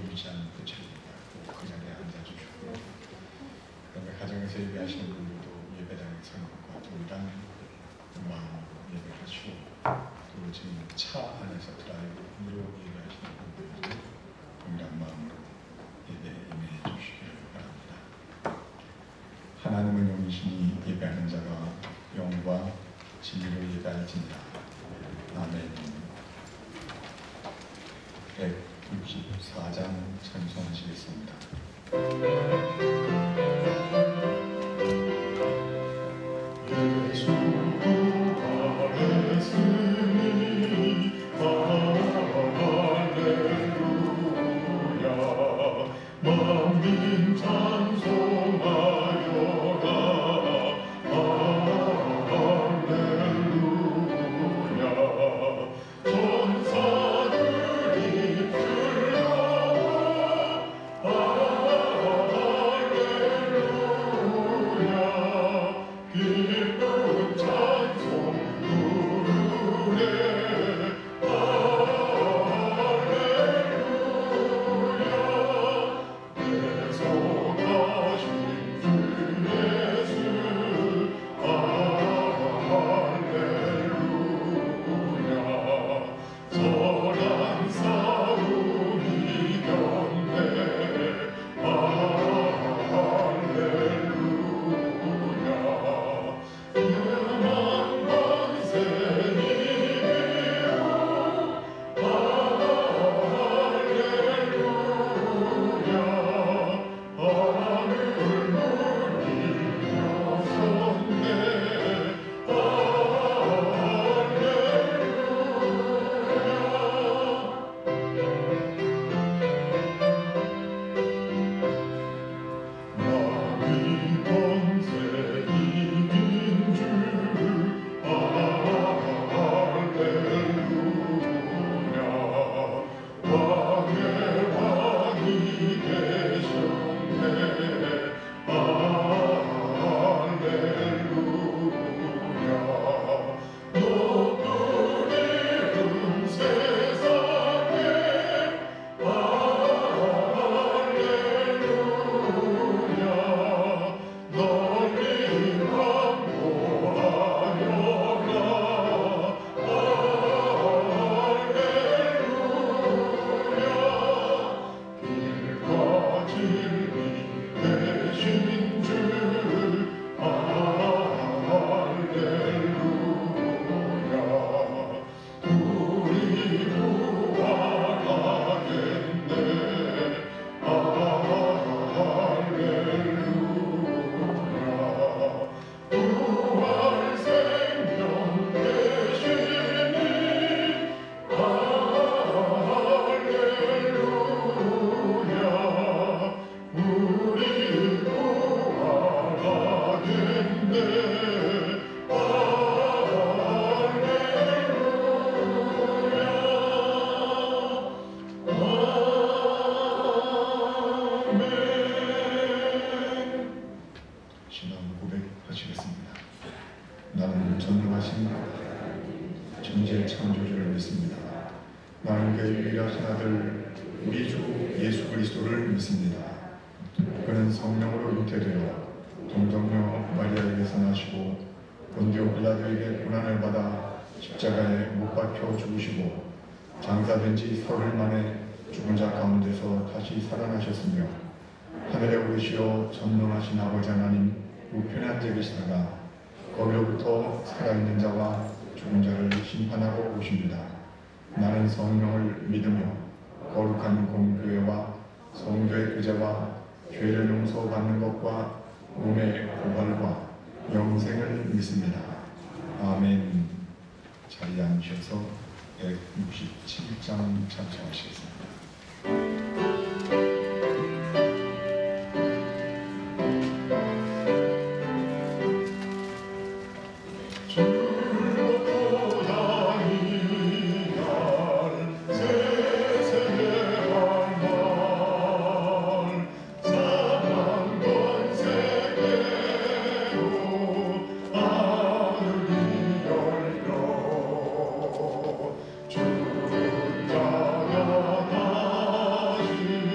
줄이지 않는 부처님과 그 자리에 앉아주시고, 그다음에 가정에서 예배하시는 분들도 예배당에 서는 것과 동일한 마음으로 예배하시고, 또 지금 차 안에서 드라이브로 예배하시는 분들도 동일한 마음으로 예배에 임해 주시기를 바랍니다. 하나님은 영이시니 예배하는 자가 영과 진리로 예배할지니라. 아멘. 164장 찬송하시겠습니다. 예수 구하였으니 할렐루야. 만민 찬송하여라. 할렐루야. 천사들이 즐거워. 할렐루야. 기쁜 찬송 부르네. 할렐루야. 대속하신 주 예수. 할렐루야. 선한 싸움 이겼네. 할렐루야. 흠한 권세 이기고. 할렐루야. 하늘 문이 열렸네. 나의 권세 이긴 주. 할렐루야. 왕의 왕이 되셨네. 할렐루야. 높은 이름 세상에. 할렐루야. 널리 광고하여라. 할렐루야. 길과 진리 되신 주. 할렐루야. 우리 구하겠네. 할렐루야. 부활 생명 되시니. 할렐루야. 우리 구하겠네. 아멘. 신앙 고백하시겠습니다. 나는 전능하신 전지의 창조주를 믿습니다. 나는 그의 유일하신 아들 우리 주 예수 그리스도를 믿습니다. 그는 성령으로 잉태되어 동정녀 마리아에게서 나시고 본디오 빌라도에게 고난을 받아 십자가에 못 박혀 죽으시고 장사된 지 사흘 만에 죽은 자 가운데서 다시 살아나셨으며 하늘에 오르시어 전능하신 아버지 하나님 우편에 앉아 계시다가 거기로부터 살아있는 자와 죽은 자를 심판하러 오십니다. 나는 성령을 믿으며 거룩한 공교회와 성도의 교제와 죄를 용서받는 것과 몸의 부활과 영생을 믿습니다. 아멘. 자리에 앉으셔서 167장 찬송하시겠습니다. 죽은 자가 다시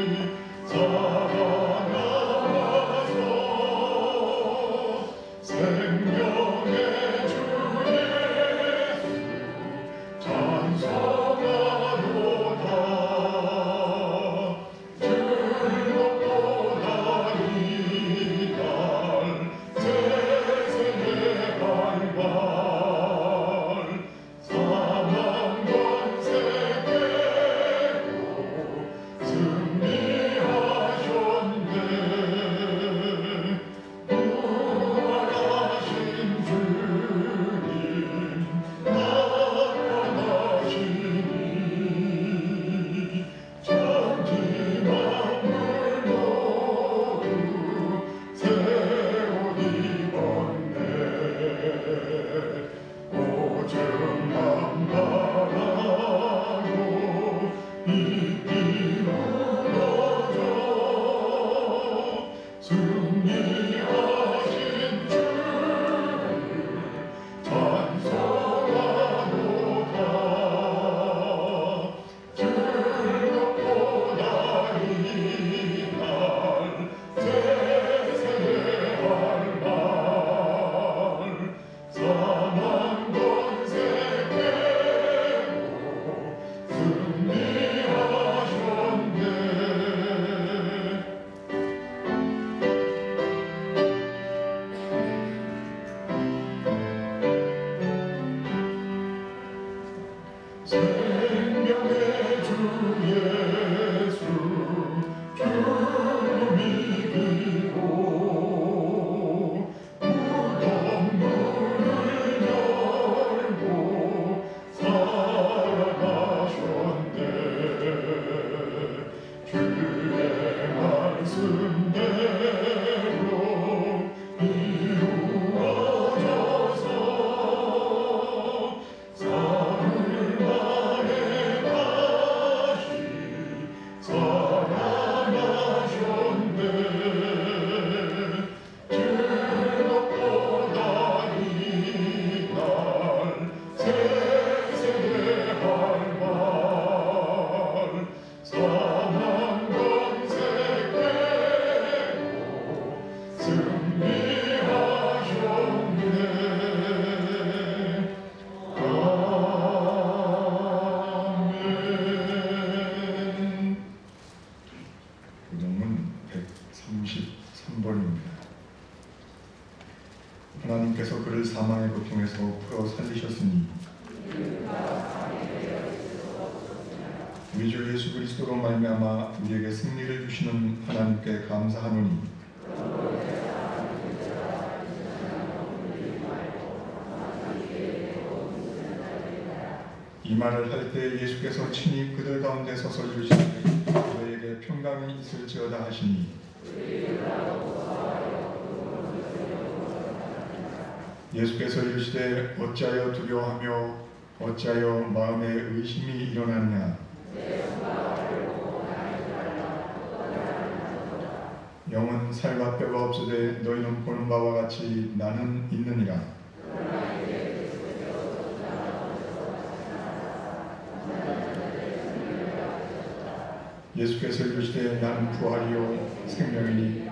하나님께서 그를 사망의 고통에서 풀어 살리셨으니 우리 주 예수 그리스도로 말미암아 우리에게 승리를 주시는 하나님께 감사하노니 이 말을 할 때 예수께서 친히 그들 가운데 서서 이르시되 너희에게 평강이 있을지어다 하시니 예수께서 이르시되 어찌하여 두려워하며 어찌하여 마음에 의심이 일어나느냐 영은 살과 뼈가 없으되 너희는 보는 바와 같이 나는 있느니라. 예수께서 이르시되 나는 부활이요 생명이니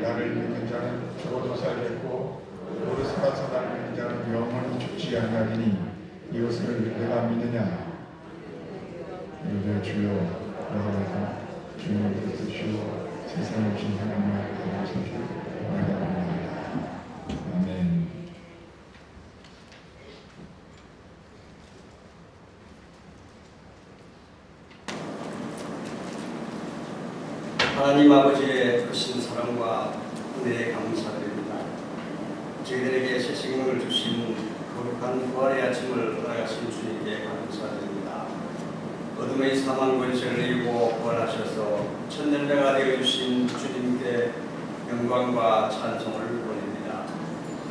나를 믿는 자는 죽어도 살겠고 오래 살아서 나를 믿는 자는 영원히 죽지 아니하리니 이것을 내가 믿느냐. 이르되 주여 여호와가 주여 그리스도시요 세상에 오신 하나님의 아버지를 내가 믿나이다. 아멘. 하나님 아버지의 크신 사랑과 은혜에 감사드립니다. 저희들에게 새 생명을 주신 거룩한 부활의 아침을 허락하신 주님께 감사드립니다. 어둠의 사망 권세를 이기고 부활하셔서 천년배가 되어주신 주님께 영광과 찬송을 올립니다.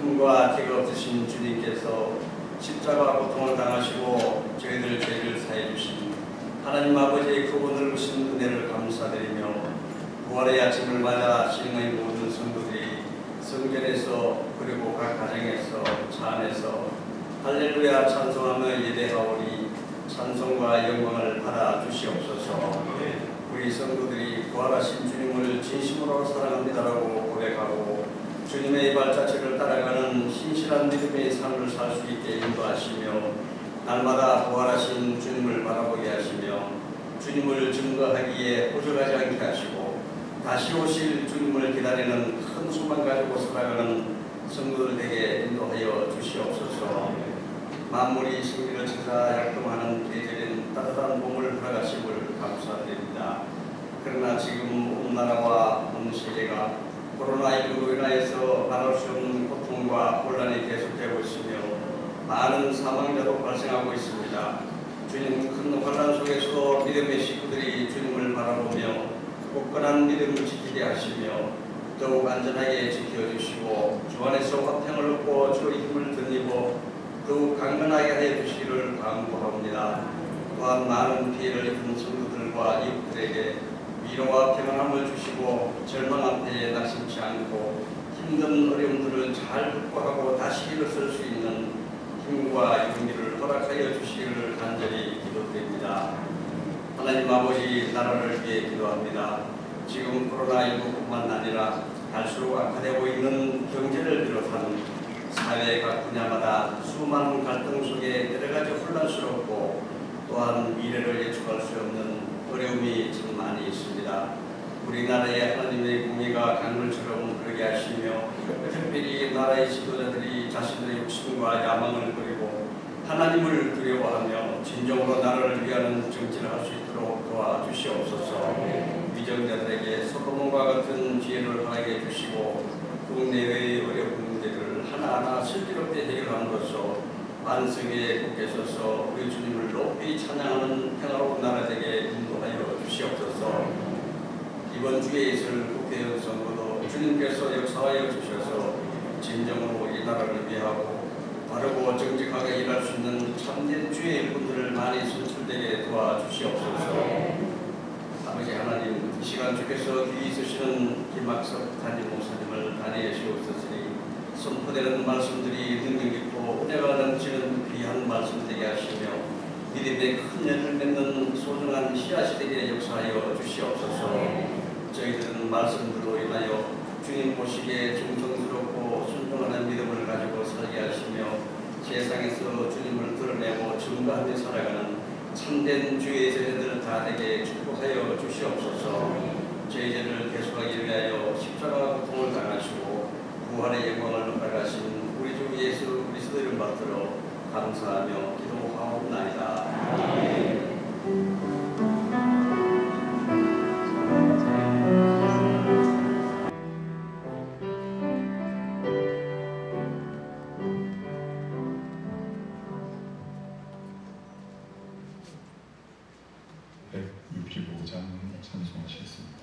흠과 티가 없으신 주님께서 십자가 고통을 당하시고 저희들 죄를 사해 주신 하나님 아버지의 크고 넓으신 은혜를 감사드리며 부활의 아침을 맞아 시흥의 모든 성도들이 성전에서 그리고 각 가정에서 차 안에서 할렐루야 찬송하며 예배하오니 찬송과 영광을 받아 주시옵소서. 우리 성도들이 부활하신 주님을 진심으로 사랑합니다라고 고백하고 주님의 발자취를 따라가는 신실한 믿음의 삶을 살 수 있게 인도하시며 날마다 부활하신 주님을 바라보게 하시며 주님을 증거하기에 부족하지 않게 하시고 다시 오실 주님을 기다리는 큰 소망 가지고 살아가는 성도들에게 인도하여 주시옵소서. 만물이 승리를 찾아 약동하는 계절인 따뜻한 봄을 허락하심을 감사드립니다. 그러나 지금 온 나라와 온 세계가 코로나19로 인하여서 말할 수 없는 고통과 혼란이 계속되고 있으며 많은 사망자도 발생하고 있습니다. 주님, 큰 혼란 속에서도 믿음의 식구들이 주님을 바라보며 굳건한 믿음을 지키게 하시며 더욱 안전하게 지켜주시고 주 안에서 화평을 얻고 주의 힘을 덧입어 더욱 강건하게 하여 주시기를 간구합니다. 또한 많은 피해를 입은 성도들과 이웃들에게 위로와 평안함을 주시고 절망 앞에 낙심치 않고 힘든 어려움들을 잘 극복하고 다시 일어설 수 있는 힘과 용기를 허락하여 주시기를 간절히 기도드립니다. 하나님 아버지, 나라를 위해 기도합니다. 지금 코로나19뿐만 아니라 갈수록 악화되고 있는 경제를 비롯한 사회 각 분야마다 수많은 갈등 속에 여러 가지 혼란스럽고 또한 미래를 예측할 수 없는 어려움이 참 많이 있습니다. 우리나라의 하나님의 공의가 강물처럼 흐르게 하시며 특별히 나라의 지도자들이 자신들의 욕심과 야망을 버리고 하나님을 두려워하며 진정으로 나라를 위하는 정치를 할 수 있도록 도와주시옵소서. 위정자들에게 솔로몬과 같은 지혜를 허락해 주시고 국내외의 어려운 문제를 하나하나 슬기롭게 해결함으로써 반석에 굳게 서서 우리 주님을 높이 찬양하는 평화로운 나라 되게 인도하여 주시옵소서. 이번 주에 있을 국회의원 선거도 주님께서 역사하여 주셔서 진정으로 이 나라를 위하고 바르고 정직하게 일할 수 있는 참된 주의 일꾼들을 많이 선출되게 도와주시옵소서. 아버지 하나님, 이 시간 주께서 귀히 있으시는 김학섭 담임 목사님을 다니에 세우셨으니 선포되는 말씀들이 능력 있고 은혜가 넘치는 귀한 말씀 되게 하시며 믿음의 큰 열을 맺는 소중한 씨앗이 되게 역사하여 주시옵소서. 저희들은 말씀들로 인하여 주님 보시기에 정성스럽고 순종하는 믿음을 가지고 살게 하시며 세상에서 주님을 드러내고 증거하며 살아가는 참된 주의 제자들 다 되게 축복하여 주시옵소서. 저희 죄를 계속하기 위하여 십자가 고통을 당하시고 부활의 영광을 받아가신 우리 주 예수 그리스도 이름 받들어 감사하며 기도하옵나이다. 아멘. 찬송하시겠습니다.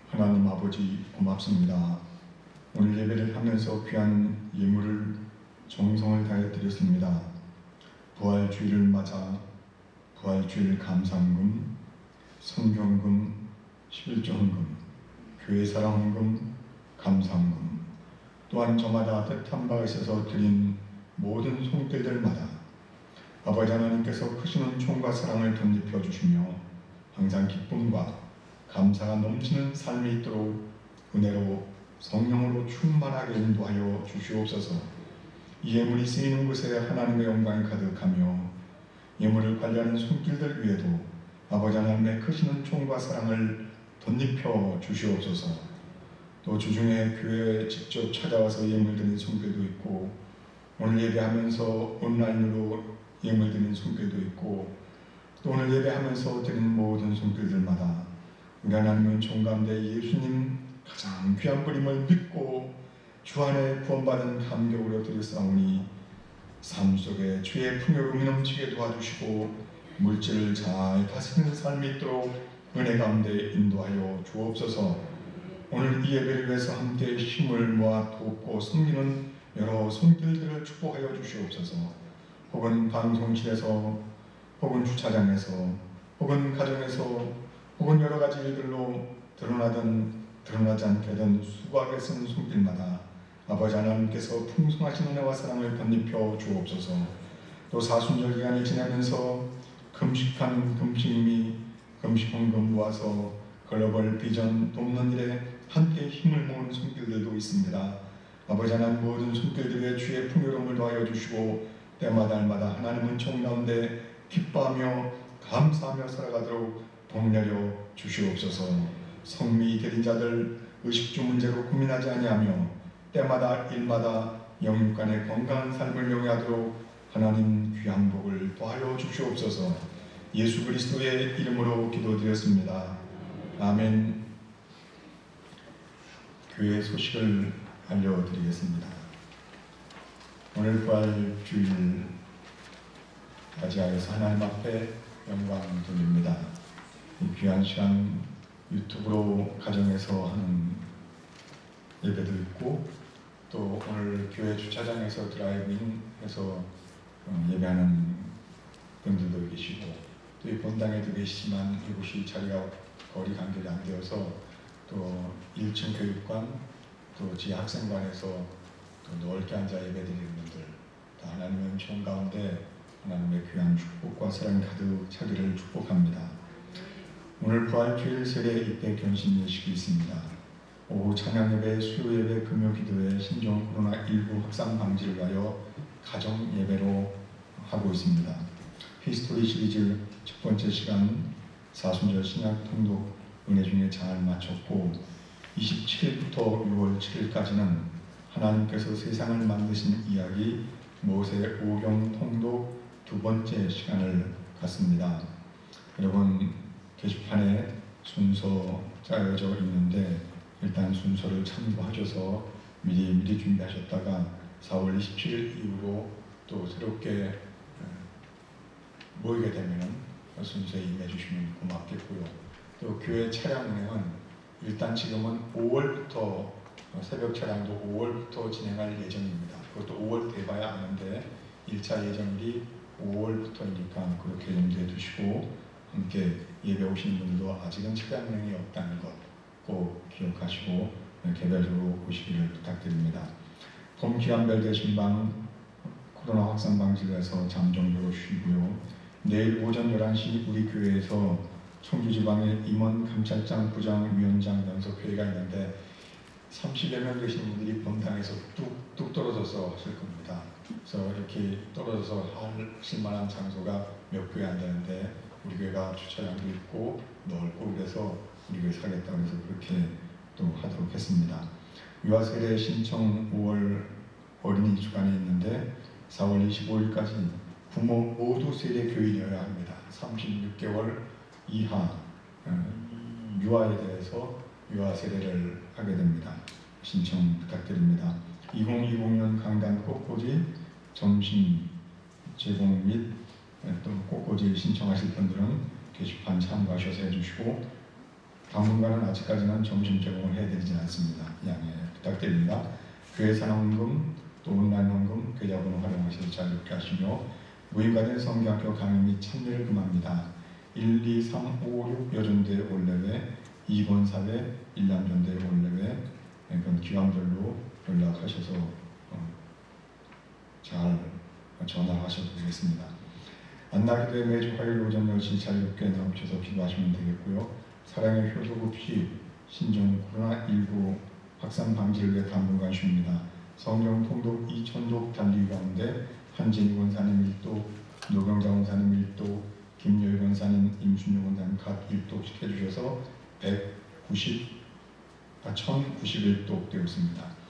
하나님 아버지 고맙습니다. 오늘 예배를 하면서 귀한 예물을 정성을 다해 드렸습니다. 부활주의를 맞아 부활주일 감사헌금, 성경헌금, 11조헌금, 교회사랑헌금, 감사헌금, 또한 저마다 뜻한 바가 있어서 드린 모든 손길들마다 아버지 하나님께서 크시는 총과 사랑을 덧입혀 주시며 항상 기쁨과 감사가 넘치는 삶이 있도록 은혜로 성령으로 충만하게 인도하여 주시옵소서. 이 예물이 쓰이는 곳에 하나님의 영광이 가득하며 예물을 관리하는 손길들 위에도 아버지 하나님의 크시는 총과 사랑을 덧입혀 주시옵소서. 또 주중에 교회에 직접 찾아와서 예물 드리는 손길도 있고 오늘 예배하면서 온라인으로 예물 드리는 손길도 있고 또 오늘 예배하면서 드리는 모든 손길들마다 우리 하나님은 종 가운데 예수님 가장 귀한 뿌림을 믿고 주 안에 구원받은 감격으로 드렸사오니 삶 속에 주의 풍요로움이 넘치게 도와주시고 물질을 잘 다스리는 삶이 있도록 은혜 가운데 인도하여 주옵소서. 오늘 이 예배를 위해서 함께 힘을 모아 돕고 섬기는 여러 손길들을 축복하여 주시옵소서. 혹은 방송실에서 혹은 주차장에서 혹은 가정에서 혹은 여러 가지 일들로 드러나든 드러나지 않게든 수고하게 쓰는 손길마다 아버지 하나님께서 풍성하신 은혜와 사랑을 덧입혀 주옵소서. 또 사순절 기간을 지나면서 금식한 금식미 금식헌금 모아서 글로벌 비전 돕는 일에 함께 힘을 모으는 손길들도 있습니다. 아버지 하나님 모든 손길들에 주의 풍요로움을 더하여 주시고 때마다 날마다 하나님은 총 가운데 기뻐하며 감사하며 살아가도록 복내려 주시옵소서. 성미 드린 자들 의식주 문제로 고민하지 아니하며 때마다 일마다 영육간의 건강한 삶을 영위하도록 하나님 귀한 복을 더하여 주시옵소서. 예수 그리스도의 이름으로 기도드렸습니다. 아멘. 교회 소식을 알려드리겠습니다. 오늘 부활주일 맞이하여서 하나님 앞에 영광 돌립니다. 이 귀한 시간 유튜브로 가정에서 하는 예배도 있고 또 오늘 교회 주차장에서 드라이브인해서 예배하는 분들도 계시고 또 이 본당에도 계시지만 이곳이 자리가 거리 간격이 안 되어서 또 1층 교육관 또 지하 학생관에서 또 넓게 앉아 예배드리는 분들 다 하나님의 은총 가운데 하나님의 귀한 축복과 사랑 가득 차기를 축복합니다. 오늘 부활주일 세례 입회 견신 예식이 있습니다. 오후 찬양예배, 수요예배, 금요기도회 신종 코로나19 확산 방지를 위하여 가정 예배로 하고 있습니다. 히스토리 시리즈 첫 번째 시간 사순절 신약 통독 은혜 중에 잘 마쳤고 27일부터 6월 7일까지는 하나님께서 세상을 만드신 이야기 모세 오경 통독 두 번째 시간을 갖습니다. 여러분 게시판에 순서 짜여져 있는데 일단 순서를 참고하셔서 미리 준비하셨다가 4월 27일 이후로 또 새롭게 모이게 되면 순서에 임해 주시면 고맙겠고요. 또 교회 차량 운행은 일단 지금은 5월부터 새벽 차량도 5월부터 진행할 예정입니다. 그것도 5월 돼봐야 아는데 1차 예정일이 5월부터니까 그렇게 염두에 두시고 함께 예배 오신 분들도 아직은 차량 운행이 없다는 것 꼭 기억하시고 개별적으로 오시기를 부탁드립니다. 봄 기한별 대신방 코로나 확산 방지를 위해서 잠정적으로 쉬고요. 내일 오전 11시 우리 교회에서 청주지방의 임원 감찰장 부장 위원장 연석회의가 있는데 30여 명 되신 분들이 본당에서 뚝뚝 떨어져서 하실 겁니다. 그래서 이렇게 떨어져서 하실 만한 장소가 몇 교회 안 되는데 우리 교회가 주차장도 있고 넓고 그래서 우리 교회 사겠다고 해서 그렇게 또 하도록 했습니다. 유아세례 신청 5월 어린이 주간에 있는데 4월 25일까지 부모 모두 세례 교인이어야 합니다. 36개월 이하 유아에 대해서 유아 세례를 하게 됩니다. 신청 부탁드립니다. 2020년 강단 꽃꽂이 점심 제공 및 또 꽃꽂이 신청하실 분들은 게시판 참고하셔서 해주시고, 당분간은 아직까지는 점심 제공을 해드리지 않습니다. 양해 부탁드립니다. 교회 산업헌금 또 온라인 헌금 계좌번호 활용하셔서 자유롭게 하시며, 무인가된 성경학교 강의 및 참여를 금합니다. 1, 2, 3, 5, 6 여전대 올레외, 2번 사회, 일남전대 올레외, 그런 기관별로 연락하셔서 잘 전화하셔도 되겠습니다. 만나기도에 매주 화요일 오전 10시 자유롭게 나오셔서 기도하시면 되겠고요. 사랑의 효도 없이 신종 코로나19 확산 방지를 위해 당분간 쉽니다. 성령 통독 2,000족 달리기 가운데 한진희 원사님 1도, 노경자 원사님 1도, 김여희 원사님, 임순영 원사님 각 1도씩 해주셔서 1091도 되었습니다.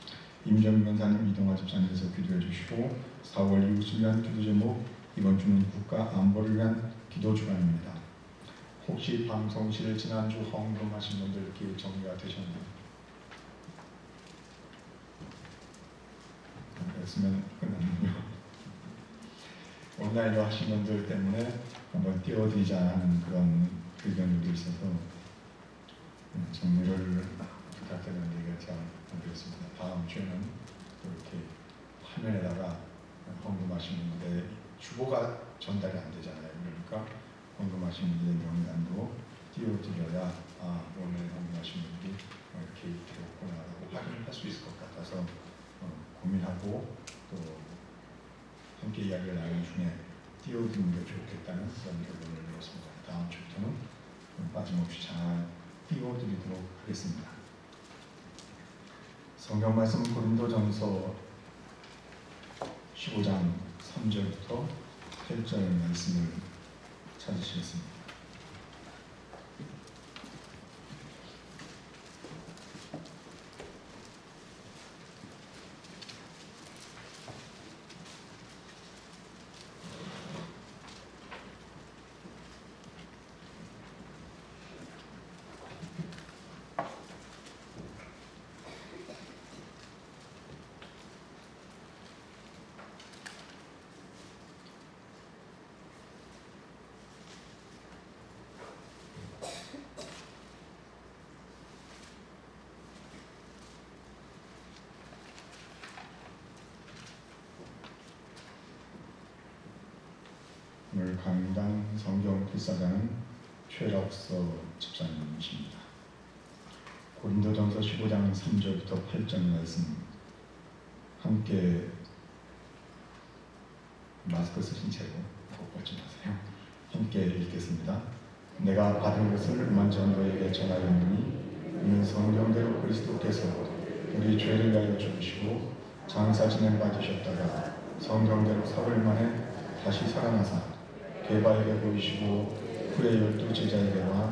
임정민 원사님 이동화 집사님께서 기도해 주시고, 4월 이웃을 위한 기도 제목, 이번 주는 국가 안보를 위한 기도 주간입니다. 혹시 방송실 지난주 헌금하신 분들 기회 정리가 되셨나요? 그랬으면 끝났네요. 온라인으로 하신 분들 때문에 한번 띄워드리자 하는 그런 의견도 있어서 정리를 부탁드리는 얘기가 잘 안 되겠습니다. 다음 주에는 또 이렇게 화면에다가 헌금하신 분들의 주보가 전달이 안 되잖아요. 그러니까 헌금하신 분들의 명단도 띄워드려야 오늘 헌금하신 분들이 이렇게 되었구나라고 확인할 수 있을 것 같아서 고민하고 또 함께 이야기를 나눈 중에 띄워드리는 게 좋겠다는 그런 결론을 내렸습니다. 다음 주부터는 빠짐없이 잘 띄워드리도록 하겠습니다. 성경 말씀 고린도전서 15장 3절부터 8절 말씀을 찾으시겠습니다. 오늘 강당 성경 필사자는 최락서 집사님이십니다. 고린도전서 15장 3절부터 8절 말씀 함께 마스크 쓰신 채로 꼭 받지 마세요. 함께 읽겠습니다. 내가 받은 것을 먼저 너에게 전하였느니 이는 성경대로 그리스도께서 우리 죄를 위하여 죽으시고 장사 지낸 바 되셨다가 성경대로 사흘 만에 다시 살아나사 게바에게 보이시고 후에 12 제자에게와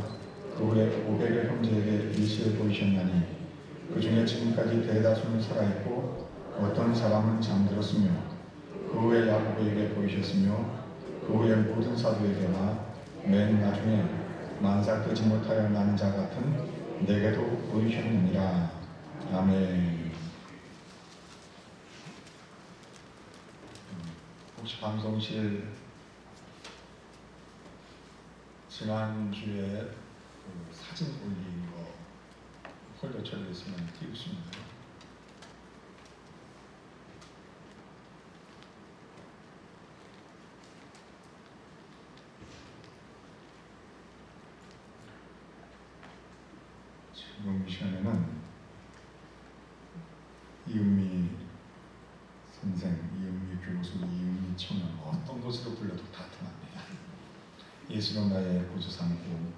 그 후에 500의 형제에게 일시에 보이셨나니 그 중에 지금까지 대다수는 살아있고 어떤 사람은 잠들었으며 그 후에 야고보에게 보이셨으며 그 후에 모든 사도에게와 맨 나중에 만삭되지 못하여 난 자 같은 내게도 보이셨느니라. 아멘. 혹시 방송실 지난주에 그 사진 올린 거 폴더 처리했으면 띄울 수 있나요? 지금 이 시간에는 이은미 선생, 이은미 교수, 이은미 청년 어떤 것으로 불러도 다 통합니다. 예수로 나의 구주 삼고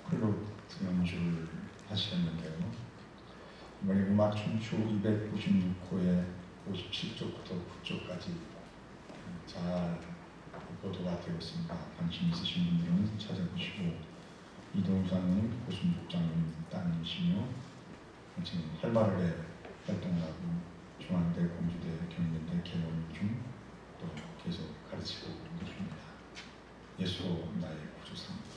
플룻 연주를 하시는데요. 이번에 음악 춤추 296호에 57쪽부터 9쪽까지 잘 보도가 되었습니다. 관심 있으신 분들은 찾아보시고, 이동수장님, 고순복장님 따님이시며 지금 활발하게 활동을 하고 중앙대, 공주대, 경연대 개원 중 또 계속 가르치고 계십니다. 예수로 나의 구주 삼고.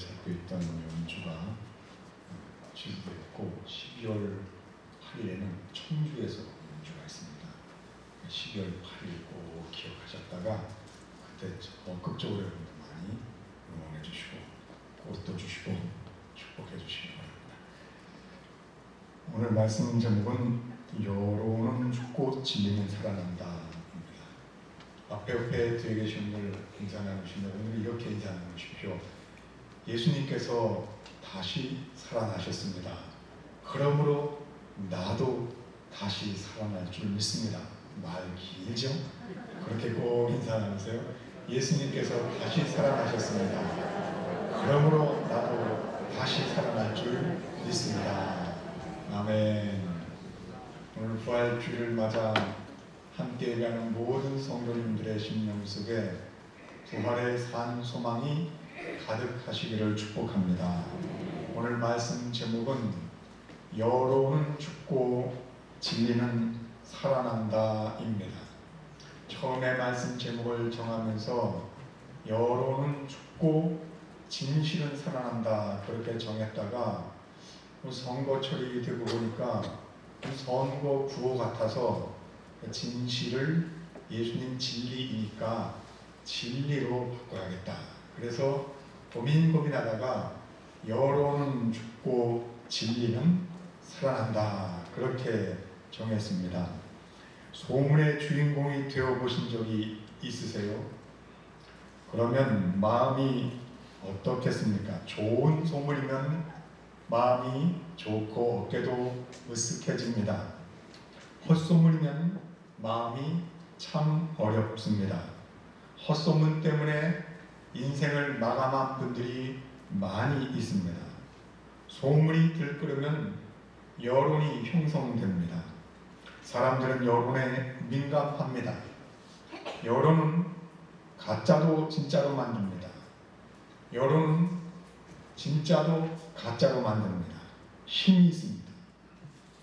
잡고 있던 연주가 취소됐고 12월 8일에는 청주에서 연주가 있습니다. 12월 8일 꼭 기억하셨다가 그때 적극적으로 여러분들 많이 응원해 주시고 꽃도 주시고 축복해 주시기 바랍니다. 오늘 말씀 제목은 여로는 죽고 진리는 살아난다. 앞에 뒤에 계신 분들 인사 나누시면 오늘 이렇게 인사 나누십시오. 예수님께서 다시 살아나셨습니다. 그러므로 나도 다시 살아날 줄 믿습니다. 말 길죠? 그렇게 꼭 인사 나누세요. 예수님께서 다시 살아나셨습니다. 그러므로 나도 다시 살아날 줄 믿습니다. 아멘. 오늘 부활주일을 맞아 함께 가는 모든 성도님들의 심령 속에 부활의 산 소망이 가득하시기를 축복합니다. 오늘 말씀 제목은 여로는 죽고 진리는 살아난다입니다. 처음에 말씀 제목을 정하면서 여로는 죽고 진실은 살아난다 그렇게 정했다가 선거철이 되고 보니까 선거 구호 같아서 진실을 예수님 진리이니까 진리로 바꿔야겠다. 그래서 고민하다가 여로는 죽고 진리는 살아난다. 그렇게 정했습니다. 소문의 주인공이 되어보신 적이 있으세요? 그러면 마음이 어떻겠습니까? 좋은 소문이면 마음이 좋고 어깨도 으쓱해집니다. 헛소문이면 마음이 참 어렵습니다. 헛소문 때문에 인생을 마감한 분들이 많이 있습니다. 소문이 들끓으면 여론이 형성됩니다. 사람들은 여론에 민감합니다. 여론은 가짜도 진짜로 만듭니다. 여론은 진짜도 가짜로 만듭니다. 힘이 있습니다.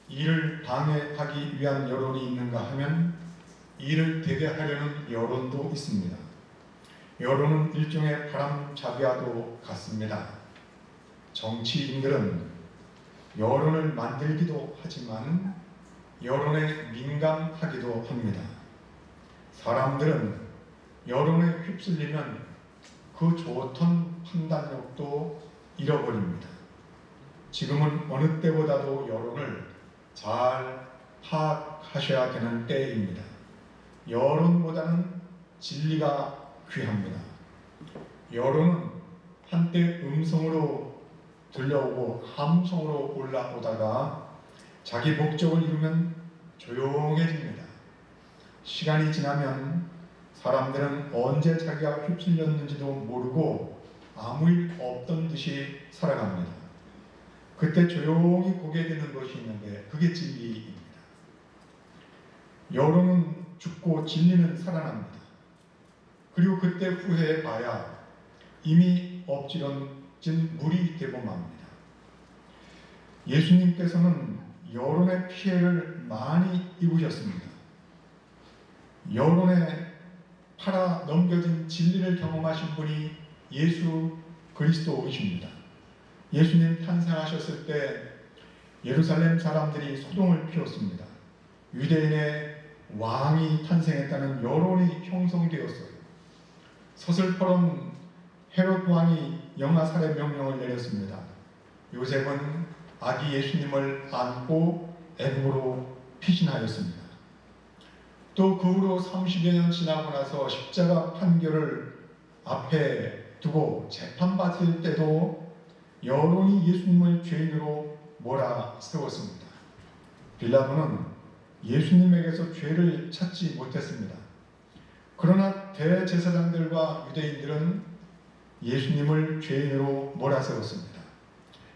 이를 방해하기 위한 여론이 있는가 하면 이를 되게 하려는 여론도 있습니다. 여론은 일종의 바람잡이와도 같습니다. 정치인들은 여론을 만들기도 하지만 여론에 민감하기도 합니다. 사람들은 여론에 휩쓸리면 그 좋던 판단력도 잃어버립니다. 지금은 어느 때보다도 여론을 잘 파악하셔야 되는 때입니다. 여론보다는 진리가 귀합니다. 여론은 한때 음성으로 들려오고 함성으로 올라오다가 자기 목적을 이루면 조용해집니다. 시간이 지나면 사람들은 언제 자기가 휩쓸렸는지도 모르고 아무 일 없던 듯이 살아갑니다. 그때 조용히 보게 되는 것이 있는데 그게 진리입니다. 여론은 죽고 진리는 살아납니다. 그리고 그때 후회해 봐야 이미 엎질러진 물이 되고 맙니다. 예수님께서는 여론의 피해를 많이 입으셨습니다. 여론에 팔아 넘겨진 진리를 경험하신 분이 예수 그리스도이십니다. 예수님 탄생하셨을 때 예루살렘 사람들이 소동을 피웠습니다. 유대인의 왕이 탄생했다는 여론이 형성되었어요. 서슬퍼런 헤롯 왕이 영아 살해 명령을 내렸습니다. 요셉은 아기 예수님을 안고 애굽으로 피신하였습니다. 또 그 후로 30여 년 지나고 나서 십자가 판결을 앞에 두고 재판받을 때도 여론이 예수님을 죄인으로 몰아세웠습니다. 빌라도는 예수님에게서 죄를 찾지 못했습니다. 그러나 대제사장들과 유대인들은 예수님을 죄인으로 몰아세웠습니다.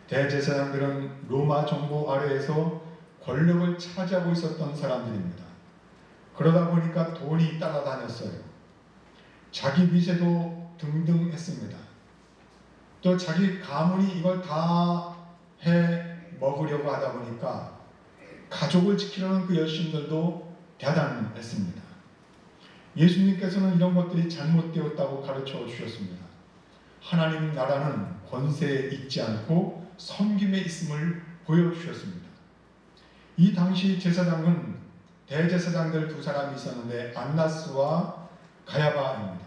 대제사장들은 로마 정부 아래에서 권력을 차지하고 있었던 사람들입니다. 그러다 보니까 돈이 따라다녔어요. 자기 빚에도 등등했습니다. 또 자기 가문이 이걸 다 해 먹으려고 하다 보니까 가족을 지키려는 그 열심들도 대단했습니다. 예수님께서는 이런 것들이 잘못되었다고 가르쳐 주셨습니다. 하나님 나라는 권세에 있지 않고 섬김에 있음을 보여주셨습니다. 이 당시 제사장은 대제사장들 두 사람이 있었는데 안나스와 가야바입니다.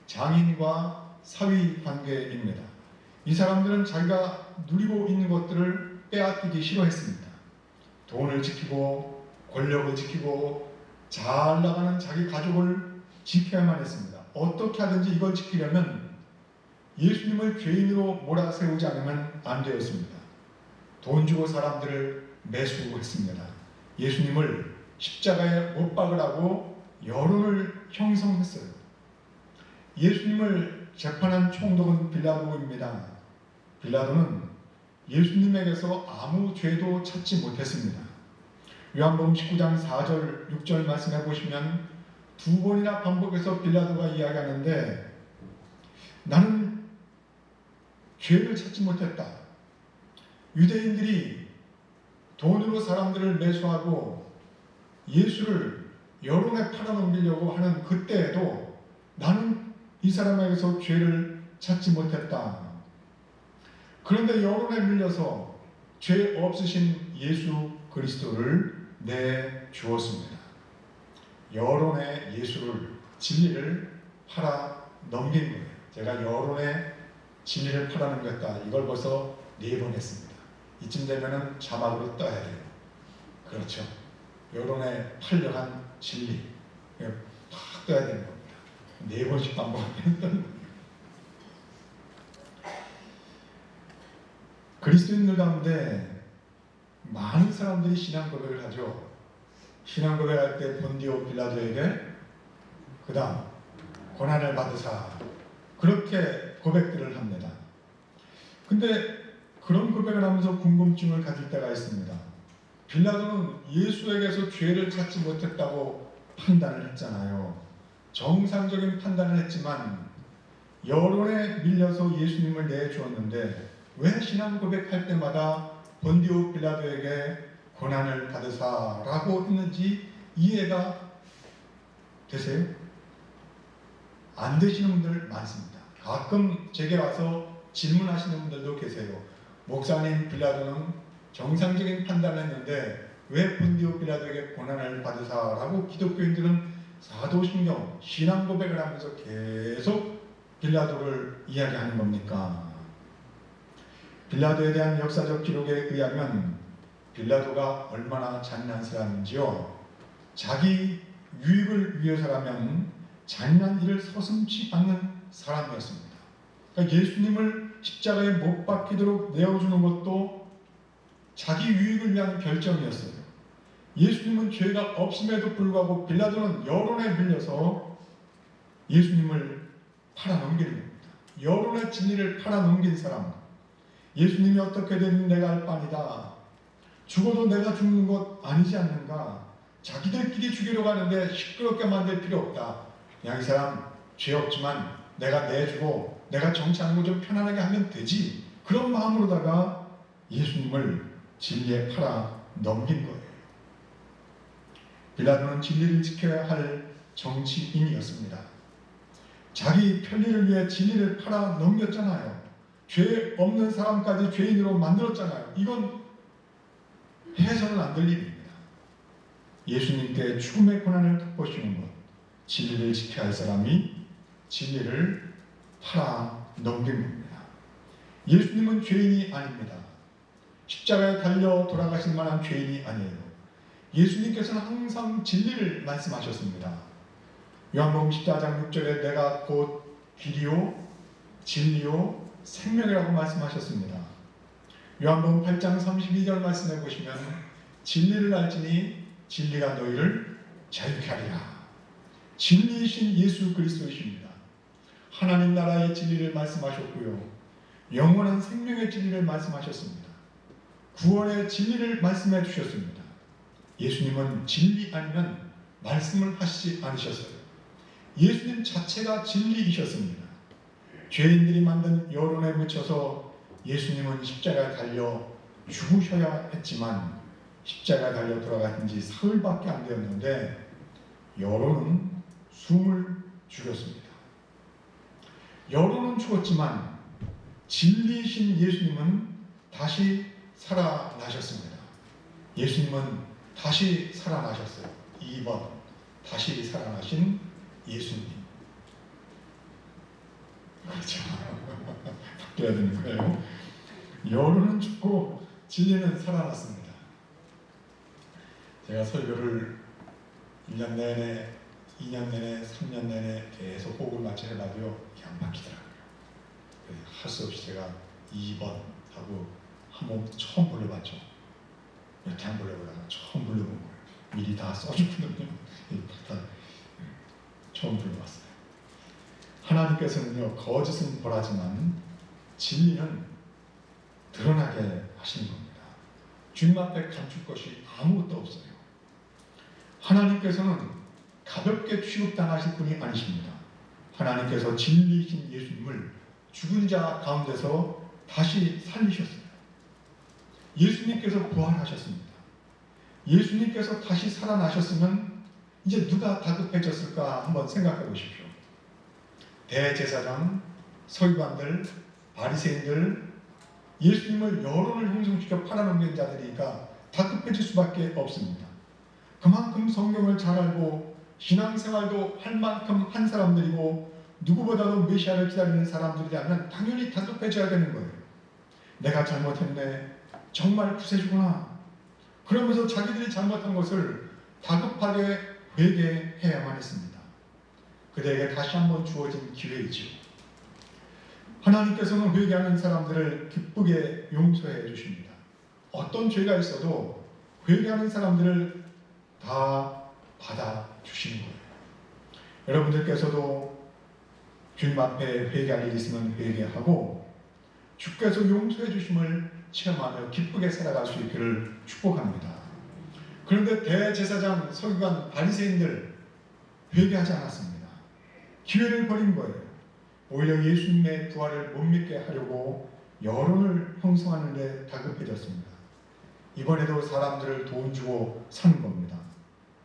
장인과 사위 관계입니다. 이 사람들은 자기가 누리고 있는 것들을 빼앗기기 싫어했습니다. 돈을 지키고 권력을 지키고 잘 나가는 자기 가족을 지켜야만 했습니다. 어떻게 하든지 이걸 지키려면 예수님을 죄인으로 몰아세우지 않으면 안 되었습니다. 돈 주고 사람들을 매수했습니다. 예수님을 십자가에 못 박으라고 여론을 형성했어요. 예수님을 재판한 총독은 빌라도입니다. 빌라도는 예수님에게서 아무 죄도 찾지 못했습니다. 요한복음 19장 4절 6절 말씀해 보시면 두 번이나 반복해서 빌라도가 이야기하는데 나는 죄를 찾지 못했다. 유대인들이 돈으로 사람들을 매수하고 예수를 여론에 팔아넘기려고 하는 그때에도 나는 이 사람에게서 죄를 찾지 못했다. 그런데 여론에 밀려서 죄 없으신 예수 그리스도를 내주었습니다. 여론의 예수를, 진리를 팔아 넘긴 거예요. 제가 여론의 진리를 팔아 넘겼다. 이걸 벌써 4번 했습니다. 이쯤 되면은 자막으로 떠야 돼요. 그렇죠. 여론에 팔려간 진리. 팍 떠야 되는 겁니다. 4번씩 반복하면 떠는 거예요. 그리스도인들 가운데 많은 사람들이 신앙 고백을 하죠. 신앙 고백할 때 본디오 빌라도에게 그 다음 고난을 받으사 그렇게 고백들을 합니다. 근데 그런 고백을 하면서 궁금증을 가질 때가 있습니다. 빌라도는 예수에게서 죄를 찾지 못했다고 판단을 했잖아요. 정상적인 판단을 했지만 여론에 밀려서 예수님을 내주었는데 왜 신앙 고백할 때마다 본디오 빌라도에게 고난을 받으사라고 했는지 이해가 되세요? 안 되시는 분들 많습니다. 가끔 제게 와서 질문하시는 분들도 계세요. 목사님, 빌라도는 정상적인 판단을 했는데 왜 본디오 빌라도에게 고난을 받으사라고 기독교인들은 사도신경, 신앙 고백을 하면서 계속 빌라도를 이야기하는 겁니까? 빌라도에 대한 역사적 기록에 의하면 빌라도가 얼마나 잔인한 사람인지요. 자기 유익을 위해서라면 잔인한 일을 서슴지 않는 사람이었습니다. 그러니까 예수님을 십자가에 못 박히도록 내어주는 것도 자기 유익을 위한 결정이었어요. 예수님은 죄가 없음에도 불구하고 빌라도는 여론에 밀려서 예수님을 팔아넘기는 겁니다. 여론의 진리를 팔아넘긴 사람. 예수님이 어떻게 되든 내가 할 바니다. 죽어도 내가 죽는 것 아니지 않는가. 자기들끼리 죽이려고 하는데 시끄럽게 만들 필요 없다. 그냥 이 사람 죄 없지만 내가 내주고 내가 정치하는 거 좀 편안하게 하면 되지. 그런 마음으로다가 예수님을 진리에 팔아 넘긴 거예요. 빌라도는 진리를 지켜야 할 정치인이었습니다. 자기 편리를 위해 진리를 팔아 넘겼잖아요. 죄 없는 사람까지 죄인으로 만들었잖아요. 이건 해서는 안 될 일입니다. 예수님께 죽음의 고난을 덮어씌운 것, 진리를 지켜야 할 사람이 진리를 팔아 넘긴 겁니다. 예수님은 죄인이 아닙니다. 십자가에 달려 돌아가실 만한 죄인이 아니에요. 예수님께서는 항상 진리를 말씀하셨습니다. 요한복음 14장 6절에 내가 곧 길이요 진리요 생명이라고 말씀하셨습니다. 요한복음 8장 32절 말씀해 보시면 진리를 알지니 진리가 너희를 자유케 하리라. 진리이신 예수 그리스도이십니다. 하나님 나라의 진리를 말씀하셨고요. 영원한 생명의 진리를 말씀하셨습니다. 구원의 진리를 말씀해 주셨습니다. 예수님은 진리 아니면 말씀을 하시지 않으셨어요. 예수님 자체가 진리이셨습니다. 죄인들이 만든 여론에 묻혀서 예수님은 십자가에 달려 죽으셔야 했지만 십자가에 달려 돌아가신 지 사흘밖에 안 되었는데 여론은 숨을 죽였습니다. 여론은 죽었지만 진리이신 예수님은 다시 살아나셨습니다. 예수님은 다시 살아나셨어요. 2번, 다시 살아나신 예수님. 그렇죠. 바뀌어야 되는 거예요. 여론은 죽고 진리는 살아났습니다. 제가 설교를 1년 내내, 2년 내내, 3년 내내 계속 호흡을 맞춰 해봐도요, 이게 안 바뀌더라고요. 할 수 없이 제가 2번 하고 한 번 처음 불러봤죠. 이렇게 안 불러보다가 처음 불러본 거예요. 미리 다 써주거든요. 다 처음 불러봤어요. 하나님께서는요, 거짓은 벌하지만 진리는 드러나게 하시는 겁니다. 주님 앞에 감출 것이 아무것도 없어요. 하나님께서는 가볍게 취급당하실 분이 아니십니다. 하나님께서 진리이신 예수님을 죽은 자 가운데서 다시 살리셨어요. 예수님께서 부활하셨습니다. 예수님께서 다시 살아나셨으면 이제 누가 다급해졌을까 한번 생각해 보십시오. 대제사장, 서기관들, 바리새인들, 예수님을 여론을 형성시켜 팔아넘긴 자들이니까 다급해질 수밖에 없습니다. 그만큼 성경을 잘 알고 신앙생활도 할 만큼 한 사람들이고 누구보다도 메시아를 기다리는 사람들이라면 당연히 다급해져야 되는 거예요. 내가 잘못했네. 정말 구세주구나. 그러면서 자기들이 잘못한 것을 다급하게 회개해야만 했습니다. 그들에게 다시 한번 주어진 기회이죠. 하나님께서는 회개하는 사람들을 기쁘게 용서해 주십니다. 어떤 죄가 있어도 회개하는 사람들을 다 받아주시는 거예요. 여러분들께서도 주님 앞에 회개할 일이 있으면 회개하고 주께서 용서해 주심을 체험하며 기쁘게 살아갈 수 있기를 축복합니다. 그런데 대제사장, 서기관, 바리새인들 회개하지 않았습니다. 기회를 버린 거예요. 오히려 예수님의 부활을 못 믿게 하려고 여론을 형성하는 데 다급해졌습니다. 이번에도 사람들을 돈 주고 사는 겁니다.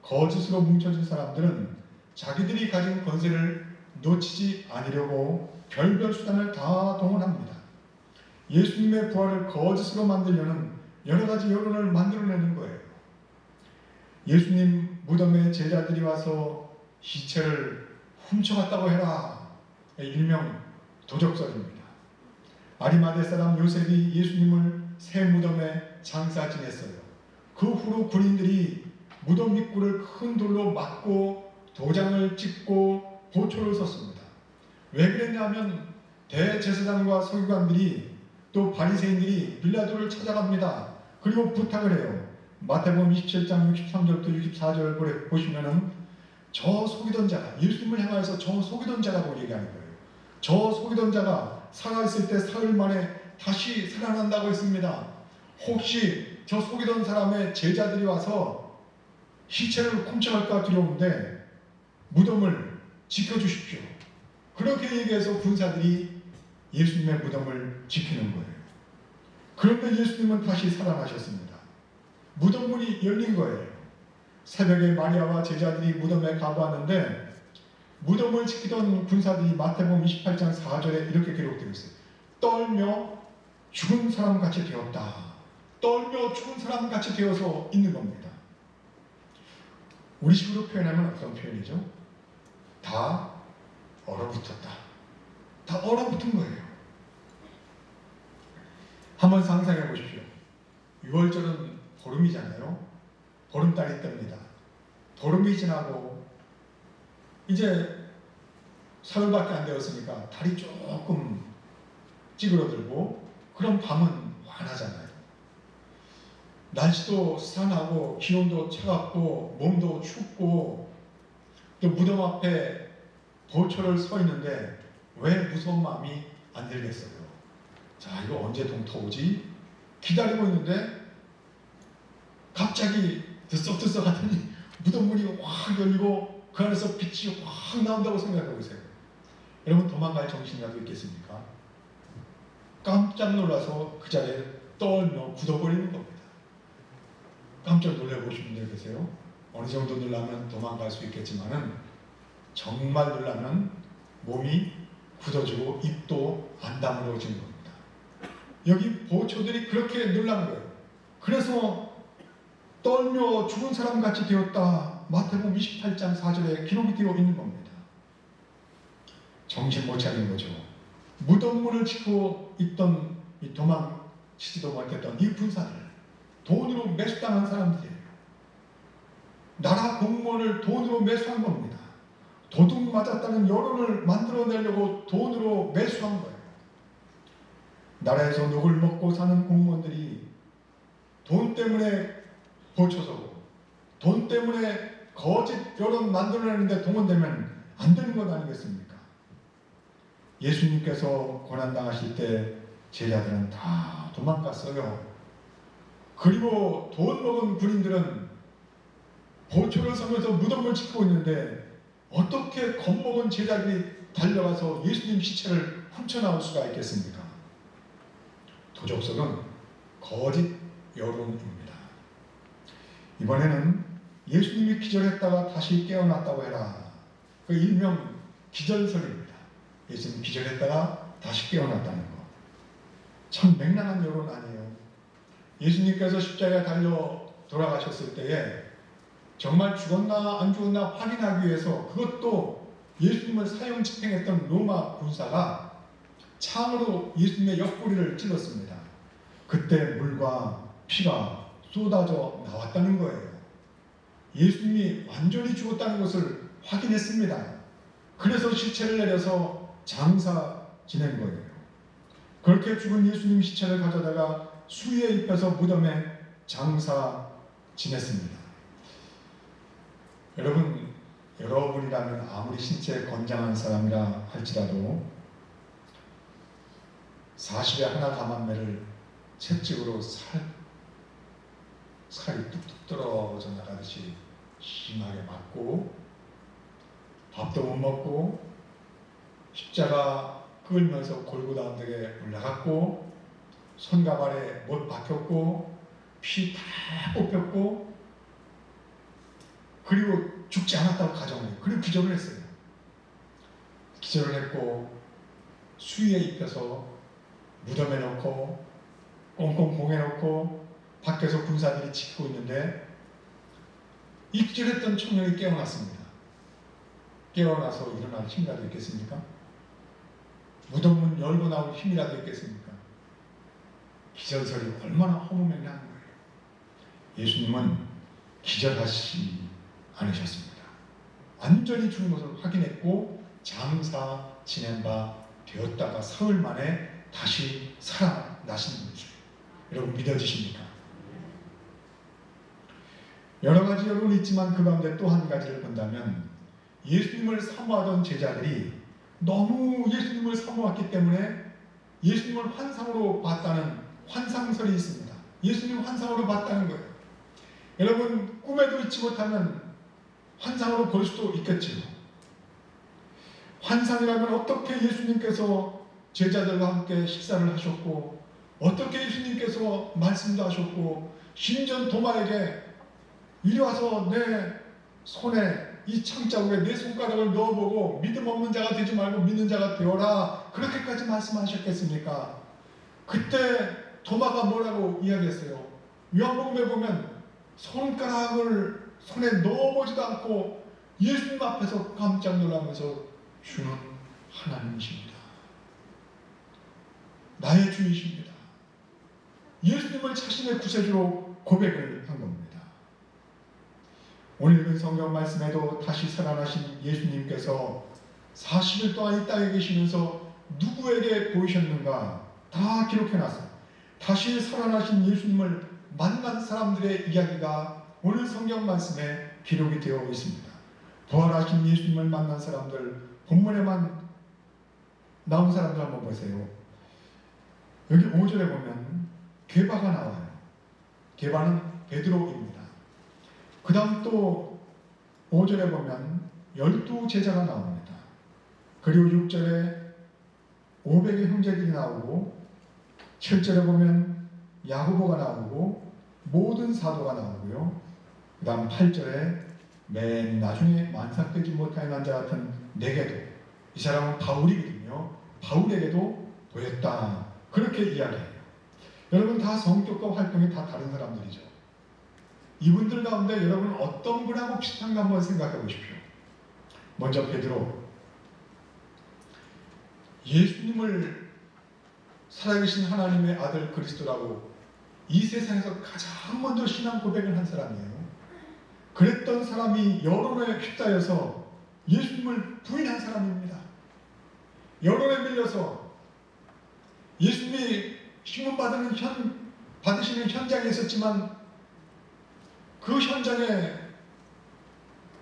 거짓으로 뭉쳐진 사람들은 자기들이 가진 권세를 놓치지 않으려고 별별 수단을 다 동원합니다. 예수님의 부활을 거짓으로 만들려는 여러 가지 여론을 만들어내는 거예요. 예수님 무덤에 제자들이 와서 시체를 훔쳐갔다고 해라. 일명 도적설입니다. 아리마대 사람 요셉이 예수님을 새 무덤에 장사 지냈어요. 그 후로 군인들이 무덤 입구를 큰 돌로 막고 도장을 찍고 보초를 섰습니다. 왜 그랬냐면 대제사장과 서기관들이 또 바리새인들이 빌라도를 찾아갑니다. 그리고 부탁을 해요. 마태복음 27장 63절부터 64절 보시면은 저 속이던 자가, 예수님을 향하여서 저 속이던 자라고 얘기하는 거예요. 저 속이던 자가 살아있을 때 사흘 만에 다시 살아난다고 했습니다. 혹시 저 속이던 사람의 제자들이 와서 시체를 훔쳐갈까 두려운데 무덤을 지켜주십시오. 그렇게 얘기해서 군사들이 예수님의 무덤을 지키는 거예요. 그런데 예수님은 다시 살아나셨습니다. 무덤 문이 열린 거예요. 새벽에 마리아와 제자들이 무덤에 가보았는데 무덤을 지키던 군사들이 마태복음 28장 4절에 이렇게 기록되어 있어요. 떨며 죽은 사람같이 되었다. 떨며 죽은 사람같이 되어서 있는 겁니다. 우리식으로 표현하면 어떤 표현이죠? 다 얼어붙었다. 다 얼어붙은 거예요. 한번 상상해 보십시오. 6월절은 보름이잖아요. 보름달이 뜹니다. 보름이 지나고 이제 사흘밖에 안 되었으니까 달이 조금 찌그러들고 그럼 밤은 환하잖아요. 날씨도 습하고 기온도 차갑고 몸도 춥고 또 무덤 앞에 보초를 서 있는데 왜 무서운 마음이 안 들겠어요? 자, 이거 언제 동터 오지? 기다리고 있는데 갑자기 들썩들썩 하더니 무덤 문이 확 열리고 그 안에서 빛이 확 나온다고 생각해 보세요. 여러분 도망갈 정신이라도 있겠습니까? 깜짝 놀라서 그 자리에 떨며 굳어버리는 겁니다. 깜짝 놀라보신 분들 계세요? 어느 정도 놀라면 도망갈 수 있겠지만은 정말 놀라면 몸이 굳어지고 입도 안 다물어지는 겁니다. 여기 보초들이 그렇게 놀란 거예요. 그래서 떨며 죽은 사람같이 되었다. 마태복음 28장 4절에 기록이 되어 있는 겁니다. 정신 못 차린 거죠. 무덤문을 지키고 있던 이 도망치지도 못했던 이 군사들, 돈으로 매수당한 사람들이에요. 나라 공무원을 돈으로 매수한 겁니다. 도둑 맞았다는 여론을 만들어내려고 돈으로 매수한 거예요. 나라에서 녹을 먹고 사는 공무원들이 돈 때문에 보초서고 돈 때문에 거짓 여론 만들어내는데 동원되면 안 되는 것 아니겠습니까? 예수님께서 고난당하실 때 제자들은 다 도망갔어요. 그리고 돈 먹은 군인들은 보초를 서면서 무덤을 지키고 있는데 어떻게 겁먹은 제자들이 달려가서 예수님 시체를 훔쳐나올 수가 있겠습니까? 도적성은 거짓 여론입니다. 이번에는 예수님이 기절했다가 다시 깨어났다고 해라. 그 일명 기절설입니다. 예수님 기절했다가 다시 깨어났다는 거. 참 맹랑한 여론 아니에요. 예수님께서 십자가에 달려 돌아가셨을 때에 정말 죽었나 안 죽었나 확인하기 위해서 그것도 예수님을 사형 집행했던 로마 군사가 창으로 예수님의 옆구리를 찔렀습니다. 그때 물과 피가 쏟아져 나왔다는 거예요. 예수님이 완전히 죽었다는 것을 확인했습니다. 그래서 시체를 내려서 장사 지낸 거예요. 그렇게 죽은 예수님 시체를 가져다가 수의에 입혀서 무덤에 장사 지냈습니다. 여러분, 여러분이라면 아무리 신체 건장한 사람이라 할지라도 40에 하나 감한매를 채찍으로 살이 뚝뚝 떨어져 나가듯이 심하게 맞고 밥도 못 먹고 십자가 끌면서 골고다 언덕에 올라갔고 손과 발에 못 박혔고 피 다 뽑혔고 그리고 죽지 않았다고 가정해요. 그리고 기절을 했어요. 기절을 했고 수위에 입혀서 무덤에 넣고 꽁꽁 봉해놓고 밖에서 군사들이 지키고 있는데 이 기절했던 청년이 깨어났습니다. 깨어나서 일어날 힘이라도 있겠습니까? 무덤문 열고 나올 힘이라도 있겠습니까? 기절설이 얼마나 허무맹랑한 거예요. 예수님은 기절하시지 않으셨습니다. 완전히 죽은 것을 확인했고 장사 지낸 바 되었다가 사흘 만에 다시 살아나신 거죠. 여러분 믿어지십니까? 여러 가지 여론이 있지만 그 가운데 또 한 가지를 본다면 예수님을 사모하던 제자들이 너무 예수님을 사모했기 때문에 예수님을 환상으로 봤다는 환상설이 있습니다. 예수님 환상으로 봤다는 거예요. 여러분 꿈에도 잊지 못하면 환상으로 볼 수도 있겠지요. 환상이라면 어떻게 예수님께서 제자들과 함께 식사를 하셨고 어떻게 예수님께서 말씀도 하셨고 심지어 도마에게 이리 와서 내 손에 이 창자국에 내 손가락을 넣어보고 믿음 없는 자가 되지 말고 믿는 자가 되어라 그렇게까지 말씀하셨겠습니까? 그때 도마가 뭐라고 이야기했어요? 요한복음에 보면 손가락을 손에 넣어보지도 않고 예수님 앞에서 깜짝 놀라면서 주는 하나님이십니다. 나의 주이십니다. 예수님을 자신의 구세주로 고백을 한 겁니다. 오늘 읽은 성경 말씀에도 다시 살아나신 예수님께서 40일 동안 이 땅에 계시면서 누구에게 보이셨는가 다 기록해놨어요. 다시 살아나신 예수님을 만난 사람들의 이야기가 오늘 성경 말씀에 기록이 되어 있습니다. 부활하신 예수님을 만난 사람들, 본문에만 나온 사람들 한번 보세요. 여기 5절에 보면 게바가 나와요. 게바는 베드로입니다. 그 다음 또 5절에 보면 12제자가 나옵니다. 그리고 6절에 500의 형제들이 나오고 7절에 보면 야고보가 나오고 모든 사도가 나오고요. 그 다음 8절에 맨 나중에 만삭되지 못하는 남자 같은 내게도 이 사람은 바울이거든요. 바울에게도 보였다. 그렇게 이야기해요. 여러분 다 성격과 활동이 다 다른 사람들이죠. 이분들 가운데 여러분 어떤 분하고 비슷한가 한번 생각해 보십시오. 먼저 베드로, 예수님을 살아계신 하나님의 아들 그리스도라고 이 세상에서 가장 먼저 신앙 고백을 한 사람이에요. 그랬던 사람이 여론에 휩싸여서 예수님을 부인한 사람입니다. 여론에 밀려서 예수님이 신문 받으시는 현장에 있었지만 그 현장에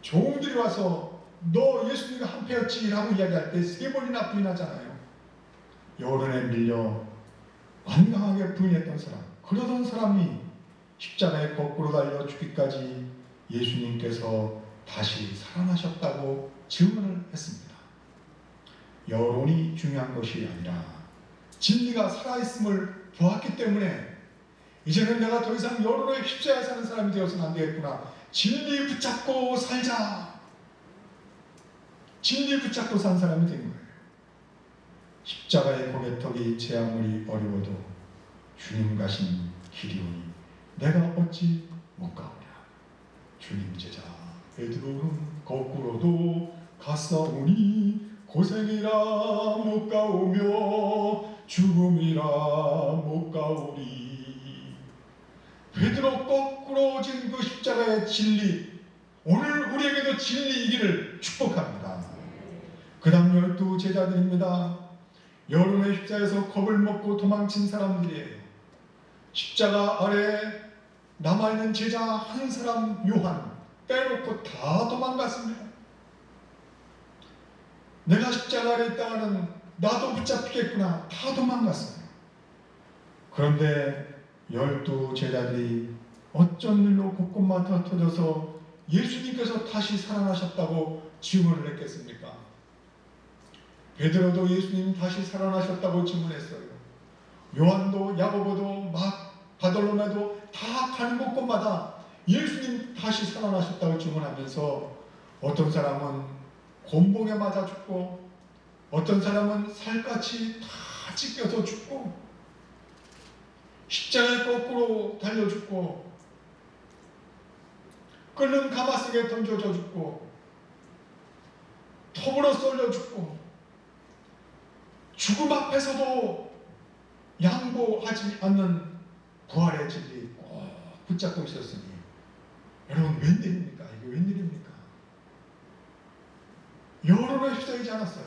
종들이 와서 너 예수님과 한패였지 라고 이야기할 때 3번이나 부인하잖아요. 여론에 밀려 완강하게 부인했던 사람, 그러던 사람이 십자가에 거꾸로 달려 죽기까지 예수님께서 다시 살아나셨다고 증언을 했습니다. 여론이 중요한 것이 아니라 진리가 살아있음을 보았기 때문에 이제는 내가 더 이상 여론에 휩싸여 사는 사람이 되어서는 안 되겠구나. 진리 붙잡고 살자. 진리 붙잡고 산 사람이 된 거예요. 십자가의 고개턱이 제 아무리 어려워도 주님 가신 길이 오니 내가 어찌 못 가오랴. 주님 제자 베드로는 거꾸로도 갔사오니 고생이라 못 가오며 죽음이라 못 가오리. 베드로 거꾸로 진 그 십자가의 진리, 오늘 우리에게도 진리이기를 축복합니다. 그 다음 12 제자들입니다. 여론에 휩싸여서 겁을 먹고 도망친 사람들이에요. 십자가 아래 남아있는 제자 한 사람 요한 빼놓고 다 도망갔습니다. 내가 십자가 아래 있다가는 나도 붙잡히겠구나. 다 도망갔어요. 그런데 12 제자들이 어쩐 일로 곳곳마다 터져서 예수님께서 다시 살아나셨다고 증언을 했겠습니까? 베드로도 예수님 다시 살아나셨다고 증언했어요. 요한도 야고보도 바돌로메도 다 가는 곳곳마다 예수님 다시 살아나셨다고 증언하면서 어떤 사람은 곤봉에 맞아 죽고 어떤 사람은 살갗이 다 찢겨서 죽고 십자가에 거꾸로 달려 죽고 끓는 가마속에 던져져 죽고 톱으로 썰려 죽고 죽음 앞에서도 양보하지 않는 부활의 진리 꼭 붙잡고 있었으니 여러분 웬일입니까? 이게 웬일입니까? 여론에 휩싸이지 않았어요.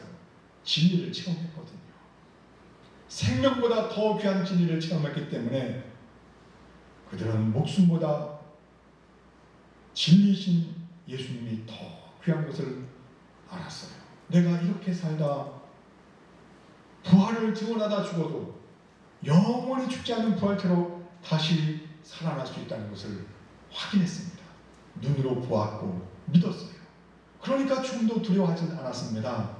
진리를 체험했거든요. 생명보다 더 귀한 진리를 체험했기 때문에 그들은 목숨보다 진리신 예수님이 더 귀한 것을 알았어요. 내가 이렇게 살다 부활을 증언하다 죽어도 영원히 죽지 않는 부활체로 다시 살아날 수 있다는 것을 확인했습니다. 눈으로 보았고 믿었어요. 그러니까 죽음도 두려워하지 않았습니다.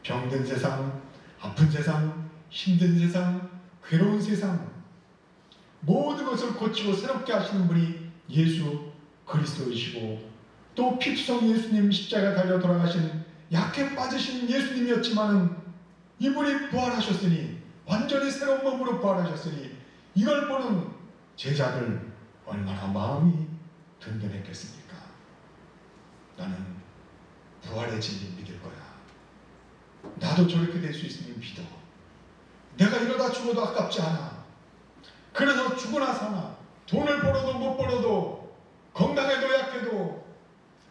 병든 세상, 아픈 세상, 힘든 세상, 괴로운 세상 모든 것을 고치고 새롭게 하시는 분이 예수 그리스도이시고 또 피투성 예수님 십자가에 달려 돌아가신 약해 빠지신 예수님이었지만은 이분이 부활하셨으니 완전히 새로운 몸으로 부활하셨으니 이걸 보는 제자들 얼마나 마음이 든든했겠습니까? 나는 부활의 진리 믿을 거야. 나도 저렇게 될 수 있으면 믿어. 내가 이러다 죽어도 아깝지 않아. 그래서 죽으나 사나 돈을 벌어도 못 벌어도 건강해도 약해도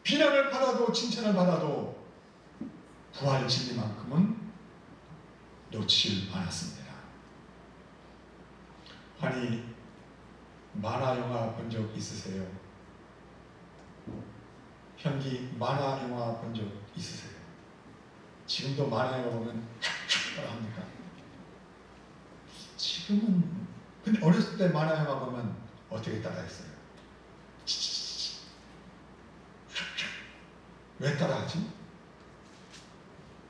비난을 받아도 칭찬을 받아도 부활 진리만큼은 놓치질 않았습니다. 아니 만화 영화 본 적 있으세요? 현기 만화 영화 본 적 있으세요? 지금도 만화 영화 보면 뭐라 합니까? 지금은 근데 어렸을 때 만화 영화 보면 어떻게 따라했어요? 왜 따라하지?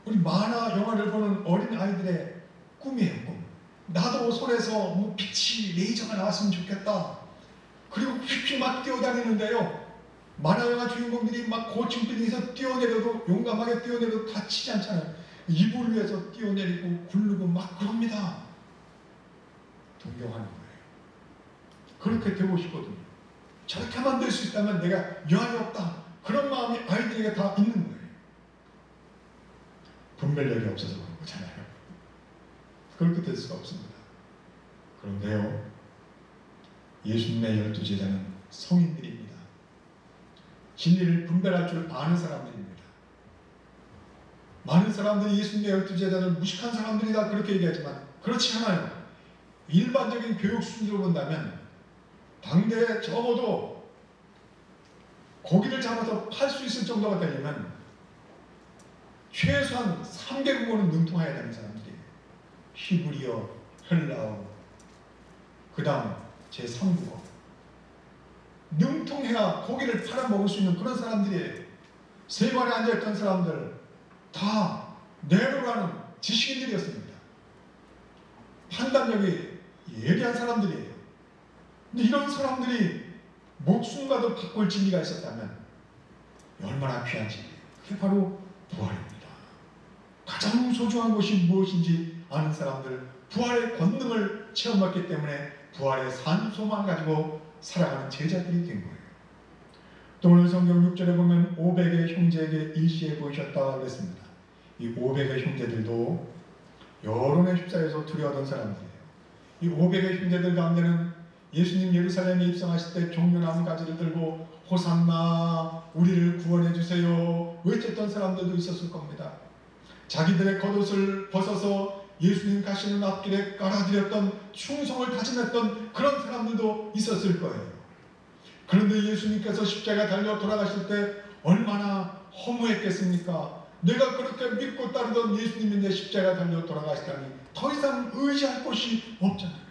우리 만화 영화를 보는 어린 아이들의 꿈이에요, 꿈. 나도 손에서 뭐 빛이 레이저가 나왔으면 좋겠다. 그리고 휙휙 막 뛰어다니는데요. 만화 영화 주인공들이 막 고층 빌딩에서 뛰어내려도 용감하게 뛰어내려도 다치지 않잖아요. 이불 위에서 뛰어내리고 굴르고 막 그럽니다. 동경하는 거예요. 그렇게 되고 싶거든요. 저렇게만 될 수 있다면 내가 여한이 없다. 그런 마음이 아이들에게 다 있는 거예요. 분별력이 없어서 그런 거잖아요. 그렇게 될 수가 없습니다. 그런데요, 예수님의 12제자는 성인들입니다. 진리를 분별할 줄 아는 사람들입니다. 많은 사람들이 예수님의 12제자를 무식한 사람들이다 그렇게 얘기하지만 그렇지 않아요. 일반적인 교육 수준으로 본다면 당대에 적어도 고기를 잡아서 팔 수 있을 정도가 되려면 최소한 3개국어는 능통해야 되는 사람들이에요. 히브리어, 헬라어, 그 다음 제3국어. 능통해야 고기를 팔아먹을 수 있는 그런 사람들이에요. 세관에 앉아있던 사람들 다 내로라는 지식인들이었습니다. 판단력이 예리한 사람들이에요. 근데 이런 사람들이 목숨과도 바꿀 진리가 있었다면 얼마나 귀한 진리예요. 그게 바로 부활입니다. 가장 소중한 것이 무엇인지 아는 사람들, 부활의 권능을 체험했기 때문에 부활의 산소만 가지고 살아가는 제자들이 된 거예요. 또 오늘 성경 6절에 보면 500의 형제에게 일시해 보이셨다 그랬습니다. 이 500의 형제들도 여론의 휩싸여서 두려워하던 사람들이에요. 이 500의 형제들 가운데는 예수님 예루살렘에 입성하실 때 종려나무 가지를 들고 호산나 우리를 구원해 주세요 외쳤던 사람들도 있었을 겁니다. 자기들의 겉옷을 벗어서 예수님 가시는 앞길에 깔아드렸던 충성을 다짐했던 그런 사람들도 있었을 거예요. 그런데 예수님께서 십자가 달려 돌아가실 때 얼마나 허무했겠습니까? 내가 그렇게 믿고 따르던 예수님인데 십자가 달려 돌아가시다니 더 이상 의지할 곳이 없잖아요.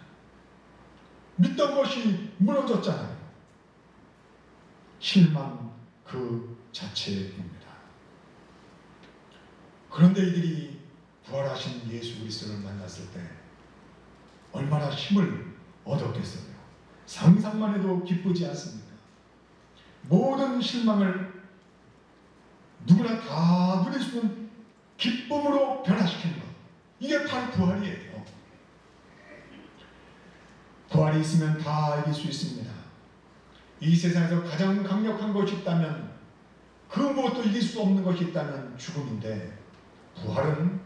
믿던 것이 무너졌잖아요. 실망 그 자체입니다. 그런데 이들이 부활하신 예수 그리스도를 만났을 때 얼마나 힘을 얻었겠어요. 상상만 해도 기쁘지 않습니까? 모든 실망을 누구나 다 누릴 수 있는 기쁨으로 변화시키는 것. 이게 바로 부활이에요. 부활이 있으면 다 이길 수 있습니다. 이 세상에서 가장 강력한 것이 있다면, 그 무엇도 이길 수 없는 것이 있다면 죽음인데, 부활은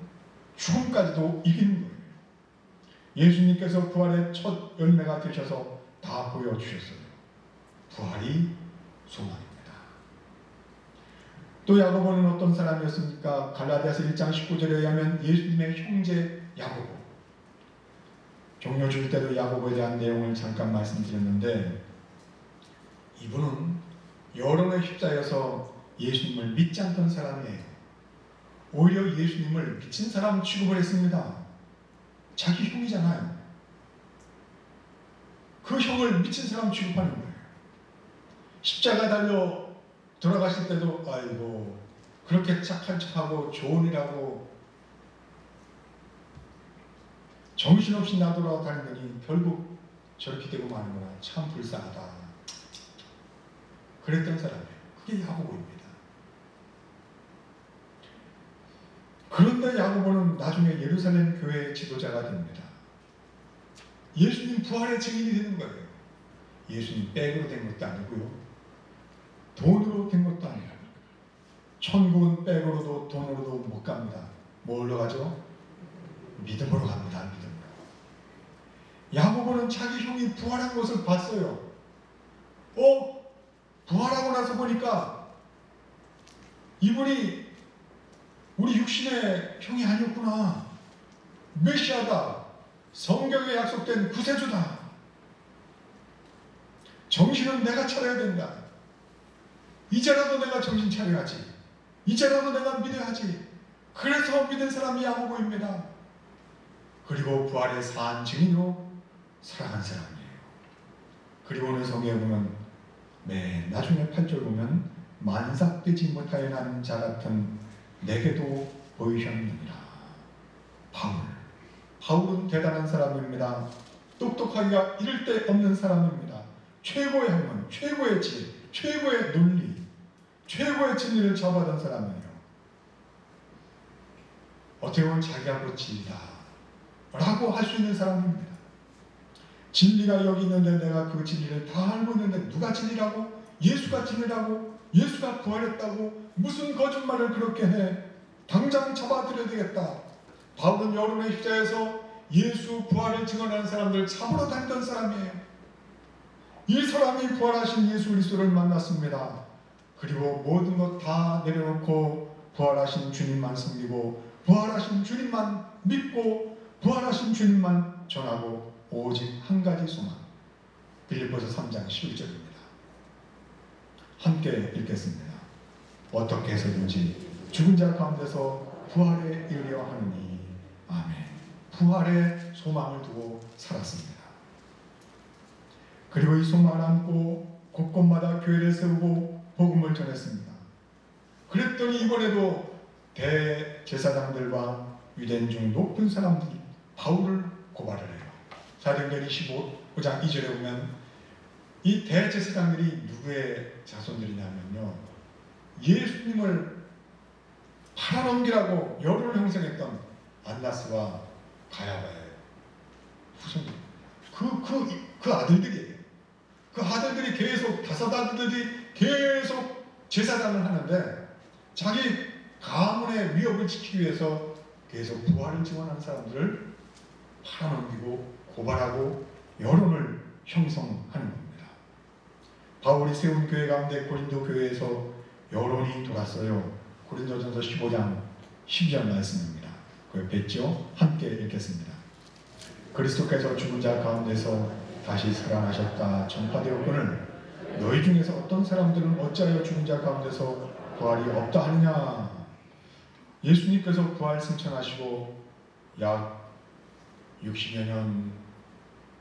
죽음까지도 이기는 거예요. 예수님께서 부활의 첫 열매가 되셔서 다 보여주셨어요. 부활이 소망입니다. 또 야고보는 어떤 사람이었습니까? 갈라디아서 1장 19절에 의하면 예수님의 형제 야고보. 종료 줄 때도 야고보에 대한 내용을 잠깐 말씀드렸는데, 이분은 여론에 휩싸여서 예수님을 믿지 않던 사람이에요. 오히려 예수님을 미친 사람 취급을 했습니다. 자기 형이잖아요. 그 형을 미친 사람 취급하는 거예요. 십자가 달려 돌아가실 때도 아이고 그렇게 착한 척하고 좋은 일하고 정신없이 나돌아다니더니 결국 저렇게 되고 마는구나. 참 불쌍하다. 그랬던 사람이에요. 그게 야고보입니다. 그런데 야고보는 나중에 예루살렘 교회의 지도자가 됩니다. 예수님 부활의 증인이 되는 거예요. 예수님 백으로 된 것도 아니고요. 돈으로 된 것도 아니에요. 천국은 백으로도 돈으로도 못 갑니다. 뭘로 가죠? 믿음으로 갑니다. 믿음으로. 야고보는 자기 형이 부활한 것을 봤어요. 부활하고 나서 보니까 이분이 우리 육신의 형이 아니었구나. 메시아다. 성경에 약속된 구세주다. 정신은 내가 차려야 된다. 이제라도 내가 정신 차려야지. 이제라도 내가 믿어야지. 그래서 믿은 사람이 야고보입니다. 그리고 부활의 산 증인으로 살아간 사람이에요. 그리고 오늘 성경에 보면 맨 나중에 8절 보면 만삭되지 못하여 나는 자 같은 내게도 보이셨느니라. 바울은 대단한 사람입니다. 똑똑하기가 이를 데 없는 사람입니다. 최고의 학문, 최고의 지혜, 최고의 논리, 최고의 진리를 접하던 사람이에요. 어떻게 보면 자기하고 진리다 라고 할 수 있는 사람입니다. 진리가 여기 있는데 내가 그 진리를 다 알고 있는데 누가 진리라고? 예수가 진리라고? 예수가 부활했다고? 무슨 거짓말을 그렇게 해? 당장 잡아들여야 되겠다. 바울은 여론의 휘자에서 예수 부활을 증언하는 사람들 잡으러 다니던 사람이에요. 이 사람이 부활하신 예수 그리스도를 만났습니다. 그리고 모든 것 다 내려놓고 부활하신 주님만 섬기고 부활하신 주님만 믿고 부활하신 주님만 전하고 오직 한 가지 소망. 빌립보서 3장 11절입니다. 함께 읽겠습니다. 어떻게 해서든지 죽은 자 가운데서 부활에 이르려 하느니 아멘. 부활의 소망을 두고 살았습니다. 그리고 이 소망을 안고 곳곳마다 교회를 세우고 복음을 전했습니다. 그랬더니 이번에도 대제사장들과 유대인 중 높은 사람들이 바울을 고발을 해요. 사도행전 25장 2절에 보면 이 대제사장들이 누구의 자손들이냐면요, 예수님을 팔아넘기라고 여론을 형성했던 안나스와 가야바의 후손입니다. 그 아들들이에요. 그 아들들이 계속, 다섯 아들들이 계속 제사장을 하는데 자기 가문의 위협을 지키기 위해서 계속 부활을 증언하는 사람들을 팔아넘기고 고발하고 여론을 형성하는 겁니다. 바울이 세운 교회 가운데 고린도 교회에서 여론이 돌았어요. 고린도전서 15장 12절 말씀입니다. 그 옆에 있죠? 함께 읽겠습니다. 그리스도께서 죽은 자 가운데서 다시 살아나셨다 전파되었거늘 너희 중에서 어떤 사람들은 어찌하여 죽은 자 가운데서 부활이 없다 하느냐. 예수님께서 부활 승천하시고 약 60여 년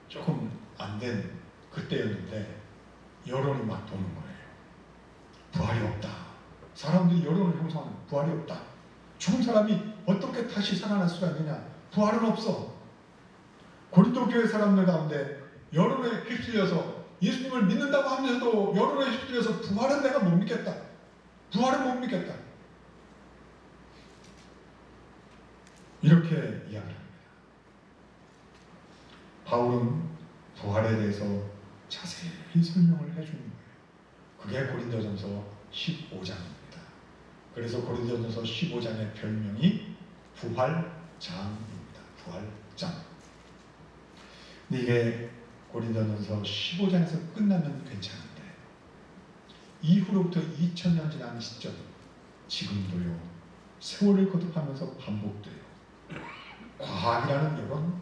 조금 안 된 그때였는데 여론이 막 도는 거예요. 부활이 없다. 사람들이 여론을 형성하는, 부활이 없다. 죽은 사람이 어떻게 다시 살아날 수가 있느냐. 부활은 없어. 고린도 교회 사람들 가운데 여론에 휩쓸려서 예수님을 믿는다고 하면서도 여론에 휩쓸려서 부활은 내가 못 믿겠다. 부활은 못 믿겠다. 이렇게 이야기를 합니다. 바울은 부활에 대해서 자세히 설명을 해주는 거예요. 그게 고린도전서 15장입니다. 그래서 고린도전서 15장의 별명이 부활장입니다. 부활장. 근데 이게 고린도전서 15장에서 끝나면 괜찮은데 이후로부터 2000년 지난 시점, 지금도요, 세월을 거듭하면서 반복돼요. 과학이라는 여론,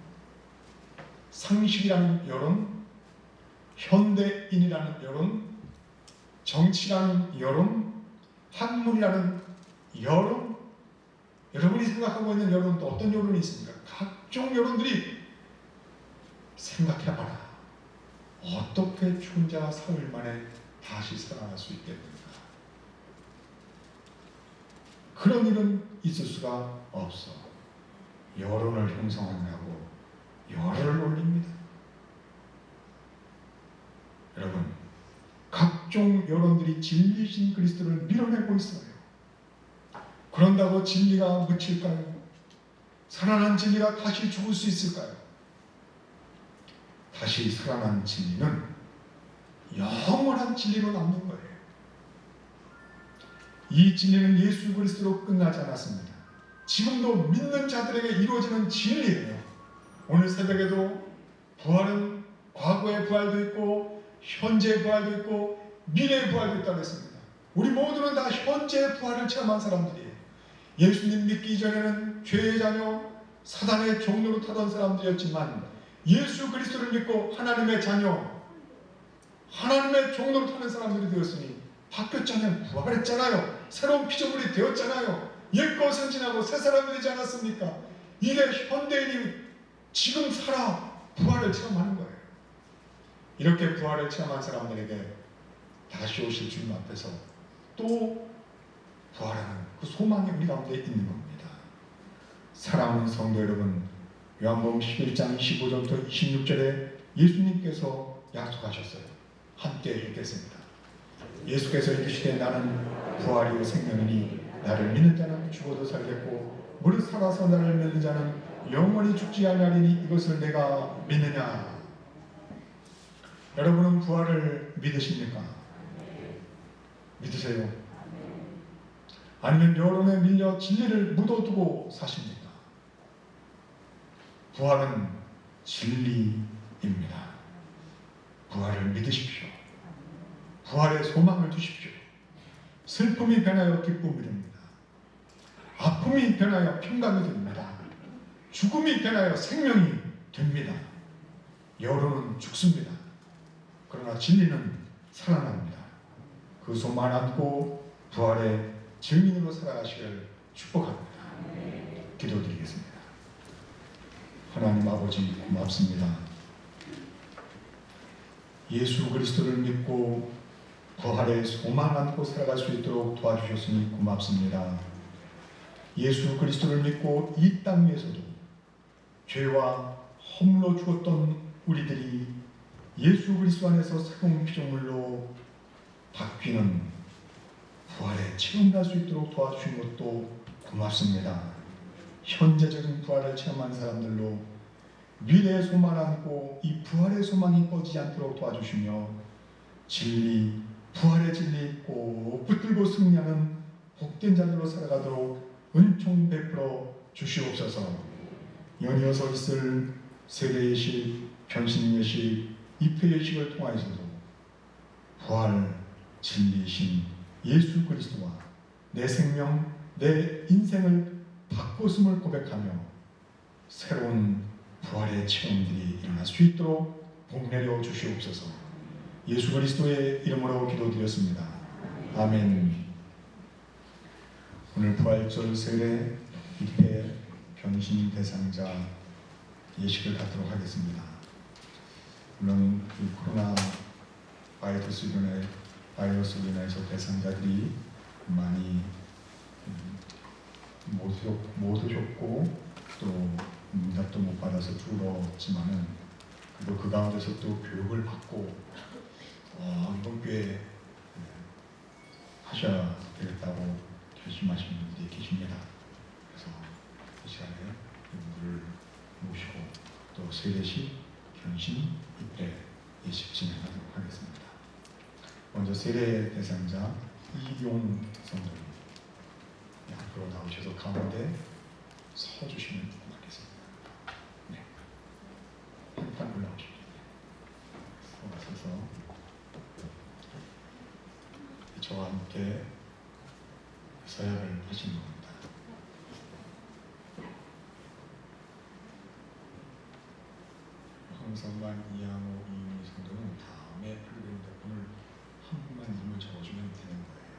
상식이라는 여론, 현대인이라는 여론, 정치라는 여론, 학문이라는 여론, 여러분이 생각하고 있는 여론도 어떤 여론이 있습니까? 각종 여론들이 생각해봐라. 어떻게 죽은 자가 사흘 만에 다시 살아날 수 있겠는가? 그런 일은 있을 수가 없어. 여론을 형성하느라고 열을 올립니다. 여러분, 각종 여론들이 진리신 그리스도를 밀어내고 있어요. 그런다고 진리가 묻힐까요? 살아난 진리가 다시 죽을 수 있을까요? 다시 살아난 진리는 영원한 진리로 남는 거예요. 이 진리는 예수 그리스도로 끝나지 않았습니다. 지금도 믿는 자들에게 이루어지는 진리예요. 오늘 새벽에도 부활은 과거의 부활도 있고 현재의 부활도 있고 미래의 부활도 있다고 했습니다. 우리 모두는 다 현재의 부활을 체험한 사람들이에요. 예수님 믿기 전에는 죄의 자녀, 사단의 종로로 타던 사람들이었지만 예수 그리스도를 믿고 하나님의 자녀, 하나님의 종로로 타는 사람들이 되었으니 바뀌었잖아요. 부활했잖아요. 새로운 피조물이 되었잖아요. 옛것은 지나고 새 사람이 되지 않았습니까? 이게 현대인이 지금 살아 부활을 체험하는 거예요. 이렇게 부활을 체험한 사람들에게 다시 오실 주님 앞에서 또 부활하는 그 소망이 우리 가운데 있는 겁니다. 사랑하는 성도 여러분, 요한복음 11장 25절부터 26절에 예수님께서 약속하셨어요. 함께 읽겠습니다. 예수께서 이르시되 나는 부활이요 생명이니 나를 믿는 자는 죽어도 살겠고 무릇 살아서 나를 믿는 자는 영원히 죽지 아니하리니 이것을 내가 믿느냐. 여러분은 부활을 믿으십니까? 믿으세요? 아니면 여론에 밀려 진리를 묻어두고 사십니까? 부활은 진리입니다. 부활을 믿으십시오. 부활의 소망을 두십시오. 슬픔이 변하여 기쁨이 됩니다. 아픔이 변하여 평강이 됩니다. 죽음이 변하여 생명이 됩니다. 여론은 죽습니다. 그러나 진리는 살아납니다. 그 소망을 안고 부활의 증인으로 살아가시기를 축복합니다. 기도드리겠습니다. 하나님 아버지 고맙습니다. 예수 그리스도를 믿고 부활의 소망 안고 살아갈 수 있도록 도와주셨으니 고맙습니다. 예수 그리스도를 믿고 이 땅 위에서도 죄와 허물로 죽었던 우리들이 예수 그리스도 안에서 새로운 피조물로 바뀌는 부활의 체험할 수 있도록 도와주신 것도 고맙습니다. 현재적인 부활을 체험한 사람들로 미래의 소망을 안고 이 부활의 소망이 꺼지지 않도록 도와주시며 진리, 부활의 진리 꼭 붙들고 승리하는 복된 자들로 살아가도록 은총 베풀어 주시옵소서. 연이어서 있을 세례예식, 변신예식, 입회예식을 통하여서도 부활 진리이신 예수 그리스도와 내 생명, 내 인생을 바꿨음을 고백하며 새로운 부활의 체험들이 일어날 수 있도록 복내려 주시옵소서. 예수 그리스도의 이름으로 기도드렸습니다. 아멘. 오늘 부활절 세례 입회 변신 대상자 예식을 갖도록 하겠습니다. 물론 이 코로나 바이러스로 인해서 대상자들이 많이 못 오셨고 또 응답도 못 받아서 줄었지만은 그래도 그 가운데서 또 교육을 받고 이번 기회에 하셔야 되겠다고 결심하신 분들이 계십니다. 그래서 이 시간에 이분들을 모시고 또 세례식, 견신, 입회 예식 진행하도록 하겠습니다. 먼저 세례 대상자 이용 성도님 앞으로 나오셔서 가운데 서주시면 고맙겠습니다. 네, 한판 올라오십시오. 서서 저와 함께 서약을 하시는 겁니다. 황성만, 이양호, 이윤희 성도는 다음에 풀리는 대본을 한 분만 이름을 적어주면 되는 거예요.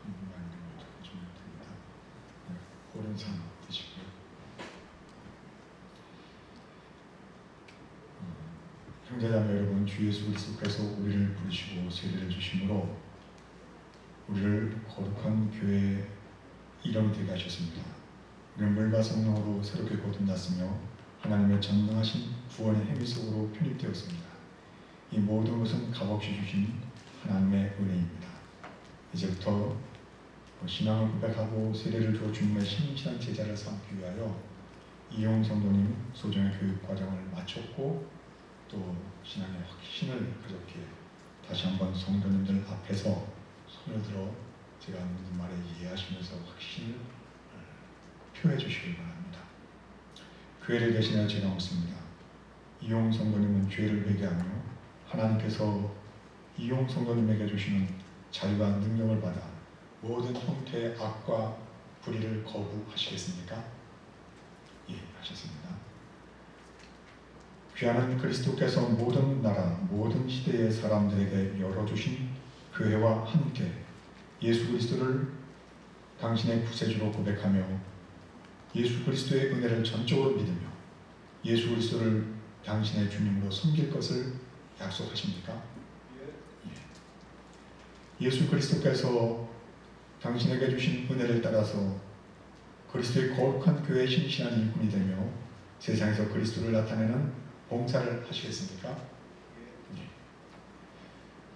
한 분만 이름을 적어주면 됩니다. 네, 오른손 드시고요. 형제자매 여러분, 주 예수 그리스도께서 우리를 부르시고 세례를 주심으로 우리를 거룩한 교회의 일원이 되게 하셨습니다. 우리는 물과 성령으로 새롭게 거듭났으며 하나님의 전능하신 구원의 행위 속으로 편입되었습니다. 이 모든 것은 값없이 주신 하나님의 은혜입니다. 이제부터 신앙을 고백하고 세례를 주어 주님의 신실한 제자를 삼기 위하여 이용 성도님 소정의 교육 과정을 마쳤고 또 신앙의 확신을 가졌기에 다시 한번 성도님들 앞에서 손을 들어 제가 묻는 말에 이해하시면서 확신을 표해 주시길 바랍니다. 교회를 대신하여 제가 묻습니다. 이용 성도님은 죄를 회개하며 하나님께서 이용 성도님에게 주시는 자유와 능력을 받아 모든 형태의 악과 불의를 거부하시겠습니까? 예, 하셨습니다. 귀하는 그리스도께서 모든 나라, 모든 시대의 사람들에게 열어주신 교회와 함께 예수 그리스도를 당신의 구세주로 고백하며 예수 그리스도의 은혜를 전적으로 믿으며 예수 그리스도를 당신의 주님으로 섬길 것을 약속하십니까? 예. 예수 그리스도께서 당신에게 주신 은혜를 따라서 그리스도의 거룩한 교회의 신실한 일꾼이 되며 세상에서 그리스도를 나타내는 봉사를 하시겠습니까? 예.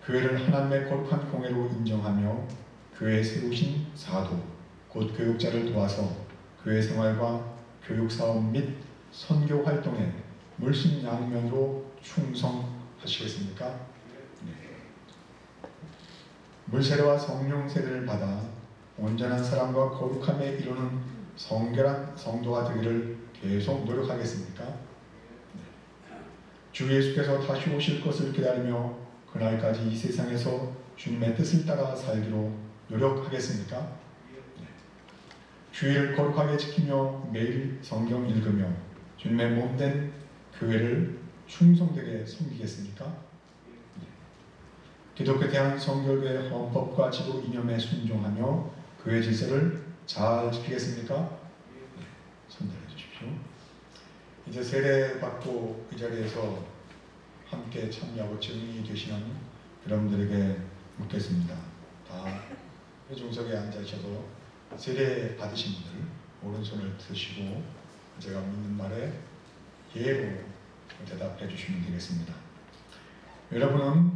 교회를 하나님의 거룩한 공회로 인정하며 교회에 세우신 사도, 곧 교육자를 도와서 교회 생활과 교육 사업 및 선교 활동에 물심양면으로 충성하시겠습니까? 하시겠습니까? 네. 물세례와 성령 세례를 받아 온전한 사랑과 거룩함에 이루는 성결한 성도가 되기를 계속 노력하겠습니까? 네. 주 예수께서 다시 오실 것을 기다리며 그날까지 이 세상에서 주님의 뜻을 따라 살기로 노력하겠습니까? 네. 주일을 거룩하게 지키며 매일 성경 읽으며 주님의 몸된 교회를 충성되게 섬기겠습니까? 네. 기독교 대한성결교회 헌법과 지도 이념에 순종하며 교회 질서를 잘 지키겠습니까? 네. 손들어 주십시오. 이제 세례받고 이 자리에서 함께 참여하고 증인이 되시는 여러분들에게 묻겠습니다. 다 회중석에 앉으셔서 세례 받으신 분들 오른손을 드시고 제가 묻는 말에 예로 대답해 주시면 되겠습니다. 여러분은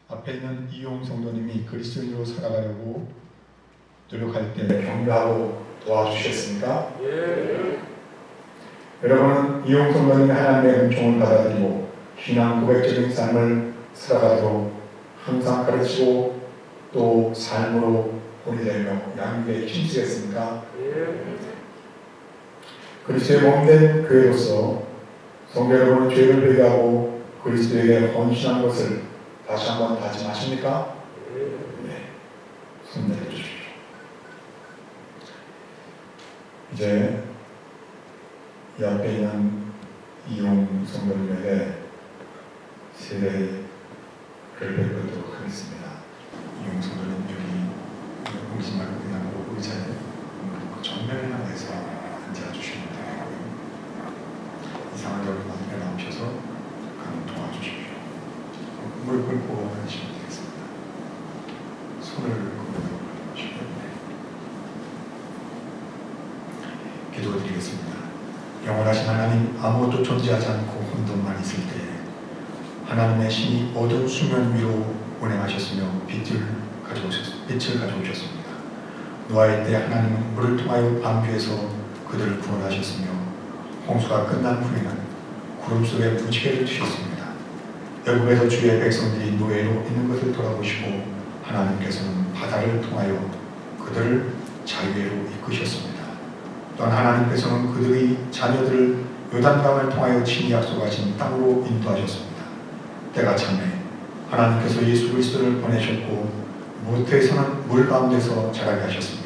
앞에 있는 이용 성도님이 그리스도인으로 살아가려고 노력할 때 격려하고 도와주셨습니까? 예. 여러분은 이용 성도님이 하나님의 은총을 받아들이고 신앙 고백적인 삶을 살아가도록 항상 가르치고 또 삶으로 본이되며 양육에 힘쓰겠습니까? 예. 그리스도의 몸된 교회로서 성도 여러분은 죄를 회개하고 그리스도에게 헌신한 것을 다시 한번 다짐하십니까? 네. 손 내려주십시오. 이제 이 앞에 있는 이용 성도님에게 세례를 베풀도록 하겠습니다. 이용 성도님 여기 공식 말고 그냥 의자에 정면을 향해서 앉아주시면 되고요. 이상하게 여기 앞에 나오셔서 도와주십시오. 무릎 꿇고 하시면 되겠습니다. 손을 꿇으시면 기도드리겠습니다. 영원하신 하나님, 아무것도 존재하지 않고 혼돈만 있을 때 하나님의 신이 어두운 수면 위로 운행하셨으며 빛을 가져오셨습니다. 노아의 때 하나님은 물을 통하여 밤귀에서 그들을 구원하셨으며 홍수가 끝난 후에는 구름 속에 무지개를 주셨습니다. 열국에서 주의 백성들이 노예로 있는 것을 돌아보시고 하나님께서는 바다를 통하여 그들을 자유로 이끄셨습니다. 또한 하나님께서는 그들의 자녀들을 요단강을 통하여 친히 약속하신 땅으로 인도하셨습니다. 때가 참에 하나님께서 예수 그리스도를 보내셨고 모태에서는 물 가운데서 자라게 하셨습니다.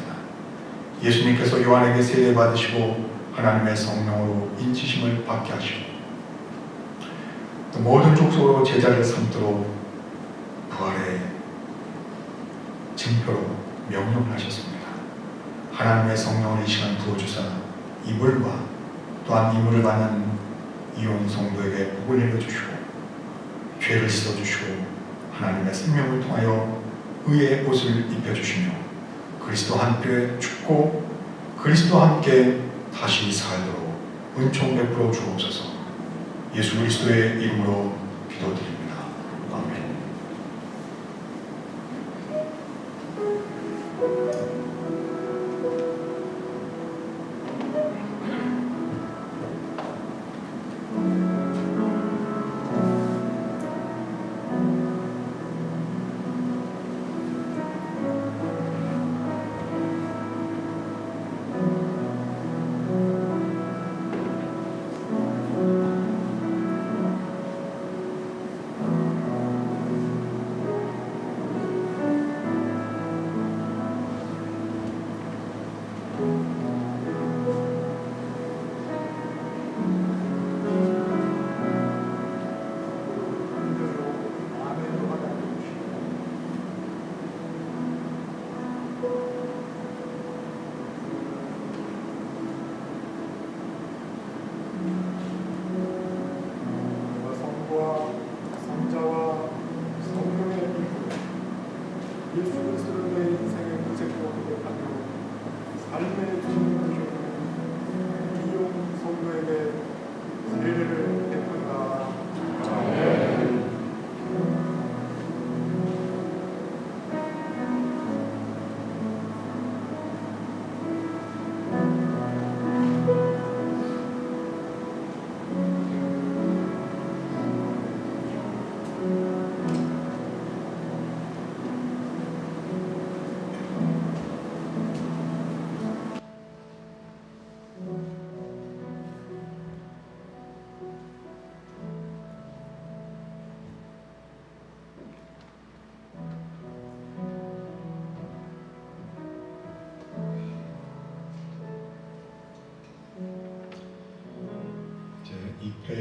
예수님께서 요한에게 세례 받으시고 하나님의 성령으로 인치심을 받게 하시고 또 모든 족속으로 제자를 삼도록 부활의 증표로 명령을 하셨습니다. 하나님의 성령을 이 시간 부어주사 이 물과 또한 이 물을 받는 이온 성도에게 복을 내려주시고 죄를 씻어주시고 하나님의 생명을 통하여 의의 옷을 입혀주시며 그리스도와 함께 죽고 그리스도와 함께 다시 살도록 은총 베풀어 주옵소서. 예수 그리스도의 이름으로 기도드립니다. 아멘.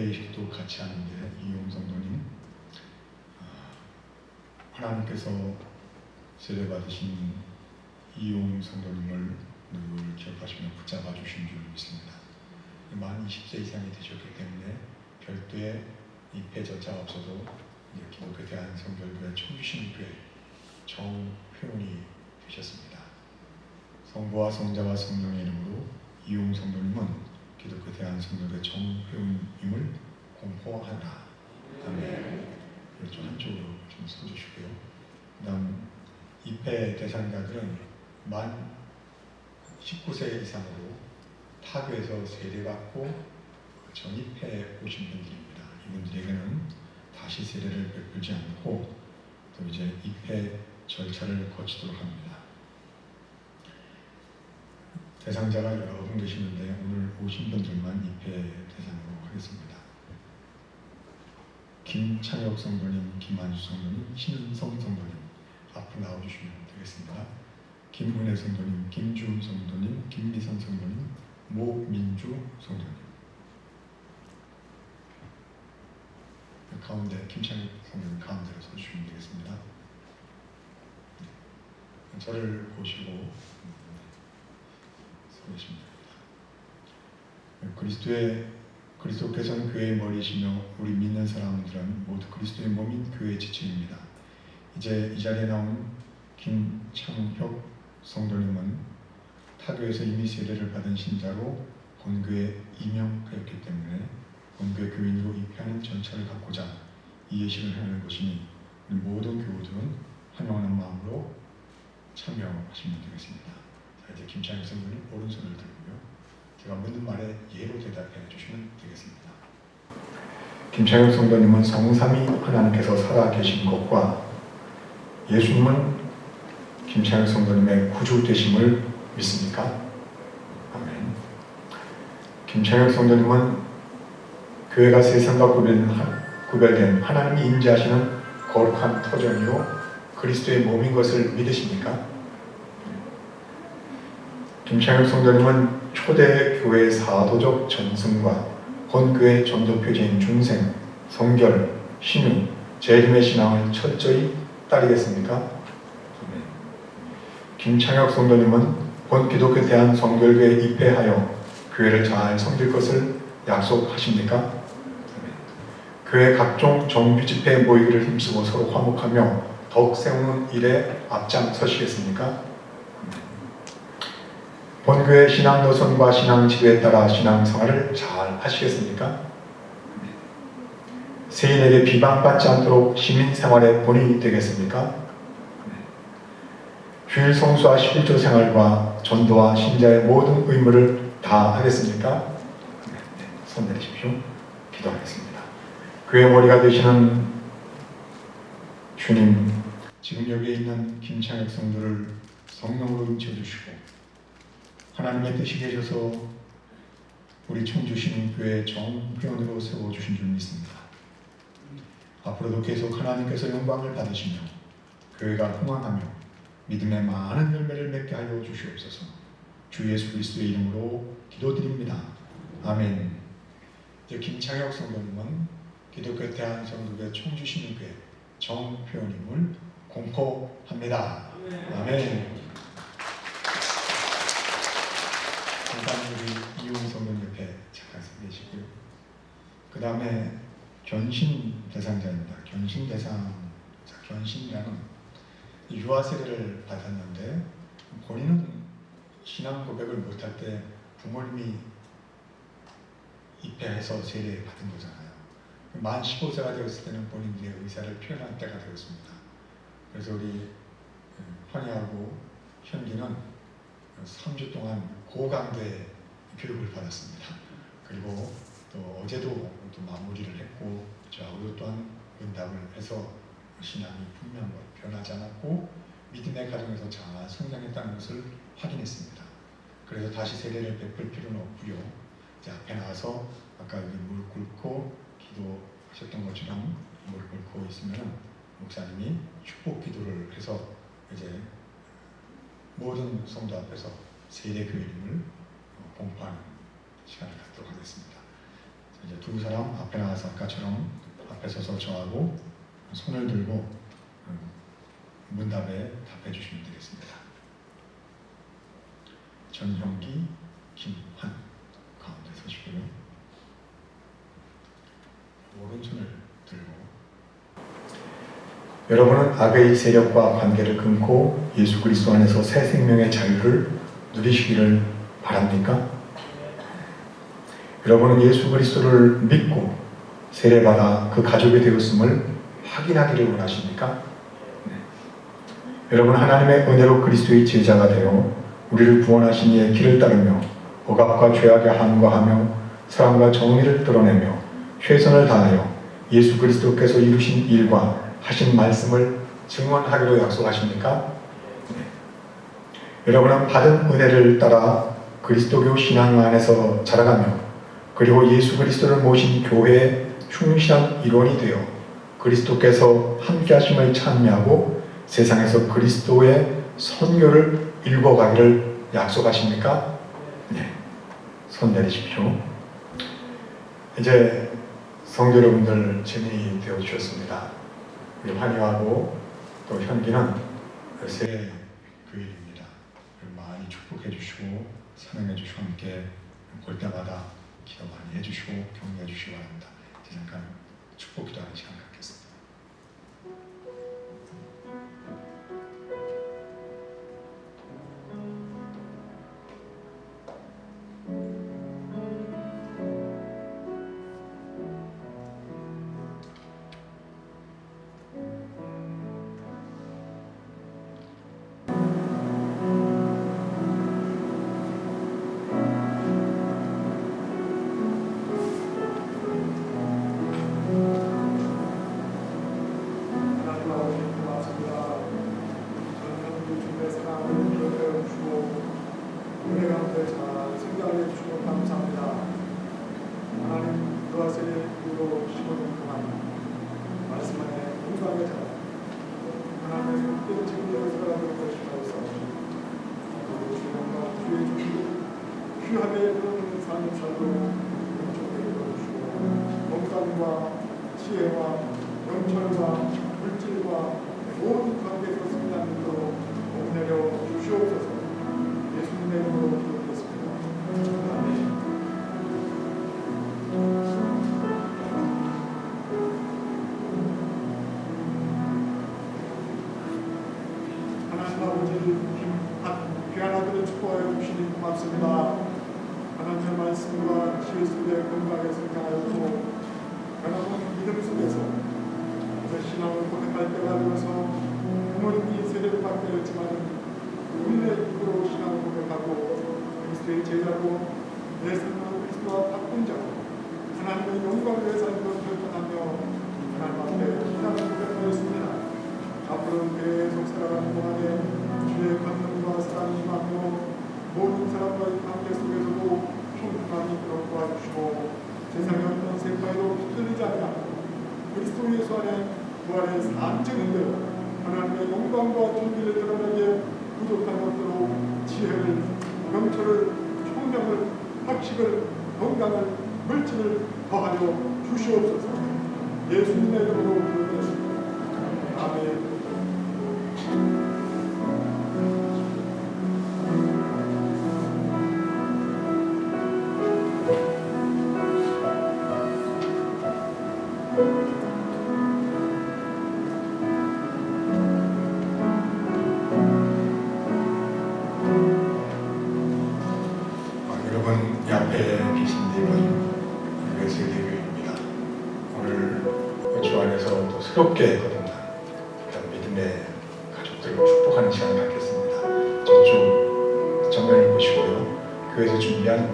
예배의식도 같이 하는데 이용 성도님 하나님께서 세례받으신 이용 성도님을 늘 기억하시며 붙잡아 주신 줄 믿습니다. 만 20세 이상이 되셨기 때문에 별도의 입회조차 없어도 기독교 대한성결교회 청주신교회 정회원이 되셨습니다. 성부와 성자와 성령의 이름으로 이용 성도님은 기독교 대한성결교회 정회원임을 공포하라. 아멘. 좀 한쪽으로 좀 서주시고요. 그다음 입회 대상자들은 만 19세 이상으로 타교에서 세례받고 전입해 오신 분들입니다. 이분들에게는 다시 세례를 베풀지 않고 또 이제 입회 절차를 거치도록 합니다. 대상자가 여러 분 계시는데 오늘 오신 분들만 입회 대상으로 하겠습니다. 김창혁 성도님, 김한수 성도님, 신은성 성도님 앞으로 나와주시면 되겠습니다. 김은혜 성도님, 김주은 성도님, 김미선 성도님, 모민주 성도님. 가운데 김창혁 성도님 가운데로 서주시면 되겠습니다. 저를 보시고 서 계시면 됩니다. 그리스도께서는 교회의 머리이시며 우리 믿는 사람들은 모두 그리스도의 몸인 교회의 지체입니다. 이제 이 자리에 나온 김창혁 성도님은 타교에서 이미 세례를 받은 신자로 본교에 임명하였기 때문에 본교의 교인으로 입회하는 절차를 갖고자 이 예식을 하는 것이니 모든 교우들은 환영하는 마음으로 참여하시면 되겠습니다. 자, 이제 김창혁 성도님 오른손을 들고요. 제가 묻는 말에 예로 대답해 주시면 되겠습니다. 김창혁 성도님은 성삼위 하나님께서 살아계신 것과 예수님은 김창혁 성도님의 구주 되심을 믿습니까? 아멘. 김창혁 성도님은 교회가 세상과 구별된 하나님이 임재하시는 거룩한 터전이요 그리스도의 몸인 것을 믿으십니까? 김창혁 성도님은 초대 교회의 사도적 전승과 본교회 전도 표제인 중생, 성결, 신유, 재림의 신앙을 철저히 따르겠습니까? 김창혁 성도님은 본 기독교 대한성결교회에 입회하여 교회를 잘 섬길 것을 약속하십니까? 교회 각종 정규 집회 모이기를 힘쓰고 서로 화목하며 더욱 세우는 일에 앞장서시겠습니까? 본교회 신앙 노선과 신앙 지도에 따라 신앙 생활을 잘 하시겠습니까? 세인에게 비방받지 않도록 시민 생활의 본인이 되겠습니까? 주일 성수와 11조 생활과 전도와 신자의 모든 의무를 다 하겠습니까? 손 내리십시오. 기도하겠습니다. 교회 머리가 되시는 주님, 지금 여기에 있는 김창혁 성도를 성령으로 인쳐주시고 하나님의 뜻이 되셔서 우리 청주시민교회 정회원으로 세워주신 줄 믿습니다. 앞으로도 계속 하나님께서 영광을 받으시며 교회가 흥왕하며 믿음의 많은 열매를 맺게 하여 주시옵소서. 주 예수 그리스도의 이름으로 기도드립니다. 아멘. 이제 김창혁 성도님은 기독교 대한성교회 청주시민교회 정회원임을 공포합니다. 아멘. 일단 우리 이용 성도님 옆에 잠깐 서 계시고요. 그 다음에 견신 대상자입니다. 견신 대상, 견신이라는 유아 세례를 받았는데 본인은 신앙 고백을 못할 때 부모님이 입회해서 세례 받은 거잖아요. 만 15세가 되었을 때는 본인들의 의사를 표현할 때가 되었습니다. 그래서 우리 환희하고 현기는 3주 동안 고강도의 교육을 받았습니다. 그리고 또 어제도 또 마무리를 했고 저하고도 또한 응답을 해서 신앙이 분명한 것, 변하지 않았고 믿음의 가정에서 잘 성장했다는 것을 확인했습니다. 그래서 다시 세례를 베풀 필요는 없고요. 이제 앞에 나와서 아까 여기 무릎 꿇고 기도하셨던 것처럼 무릎 꿇고 있으면 목사님이 축복 기도를 해서 이제 모든 성도 앞에서 세례 교인임을 공포하는 시간을 갖도록 하겠습니다. 이제 두 사람 앞에 나가서 아까처럼 앞에 서서 저하고 손을 들고 문답에 답해 주시면 되겠습니다. 전형기, 김환 가운데 서시고요. 오른손을 들고 여러분은 악의 세력과 관계를 끊고 예수 그리스도 안에서 새 생명의 자유를 누리시기를 바랍니까? 여러분은 예수 그리스도를 믿고 세례받아 그 가족이 되었음을 확인하기를 원하십니까? 네. 여러분 하나님의 은혜로 그리스도의 제자가 되어 우리를 구원하신 이의 길을 따르며 억압과 죄악에 항거하며 사랑과 정의를 드러내며 최선을 다하여 예수 그리스도께서 이루신 일과 하신 말씀을 증언하기로 약속하십니까? 네. 여러분은 받은 은혜를 따라 그리스도교 신앙 안에서 자라가며 그리고 예수 그리스도를 모신 교회의 충실한 일원이 되어 그리스도께서 함께 하심을 찬미하고 세상에서 그리스도의 선교를 읽어가기를 약속하십니까? 네. 손 내리십시오. 이제 성도 여러분들 증인이 되어 주셨습니다. 우리 환희하고 또 현기는 새 교일입니다. 많이 축복해 주시고 사랑해 주시고 함께 볼 때마다 기도 많이 해주시고 격려해 주시기 바랍니다. 이제 잠깐 축복 기도하는 시간 갖겠습니다. 귀하게 부르는 삶을 살도록 주시고 건강과 지혜와 영철과 물질과 모든 관계에서 승리하는 도록 복내려 주시옵소서. 예수님의 이름으로 기도드렸습니다. 아멘. 하나님 아버지 귀한 아들을 축복하여 주시니 고맙습니다. 하나님의 말씀과 지혜 속에 건강에 성장하였고 변함없는 믿음 속에서 신앙을 고백할 때가 되어서 부모님이 세례를 받게 되었지만 우리의 입으로 신앙을 고백하고 그리스도의 제자고 내 삶을 그리스도와 바꾼 자고 하나님의 영광을 위해 살고 결단하며 하나님 앞에 신앙을 고백하였습니다. 앞으로 계속 살아가는 동안에 주의 권능과 사랑이 임하며 모든 사람과의 관계 속에서도 평안히 도와주시고 세상의 어떤 세파에도 휘둘리지 않고 그리스도 예수 안에 부활의 산증인 대로 하나님의 영광과 존귀를 드러내게 부족한 것들로 지혜를, 명철을, 총명을, 학식을, 건강을, 물질을 더하여 주시옵소서. 예수님의 이름으로 기도드렸습니다. 아멘. 여러분 이 앞에 계신 분은 세계교회입니다. 오늘 주 안에서 또 새롭게 거듭난 믿음의 가족들을 축복하는 시간을 갖겠습니다. 저쪽 정면을 보시고요. 교회에서 준비한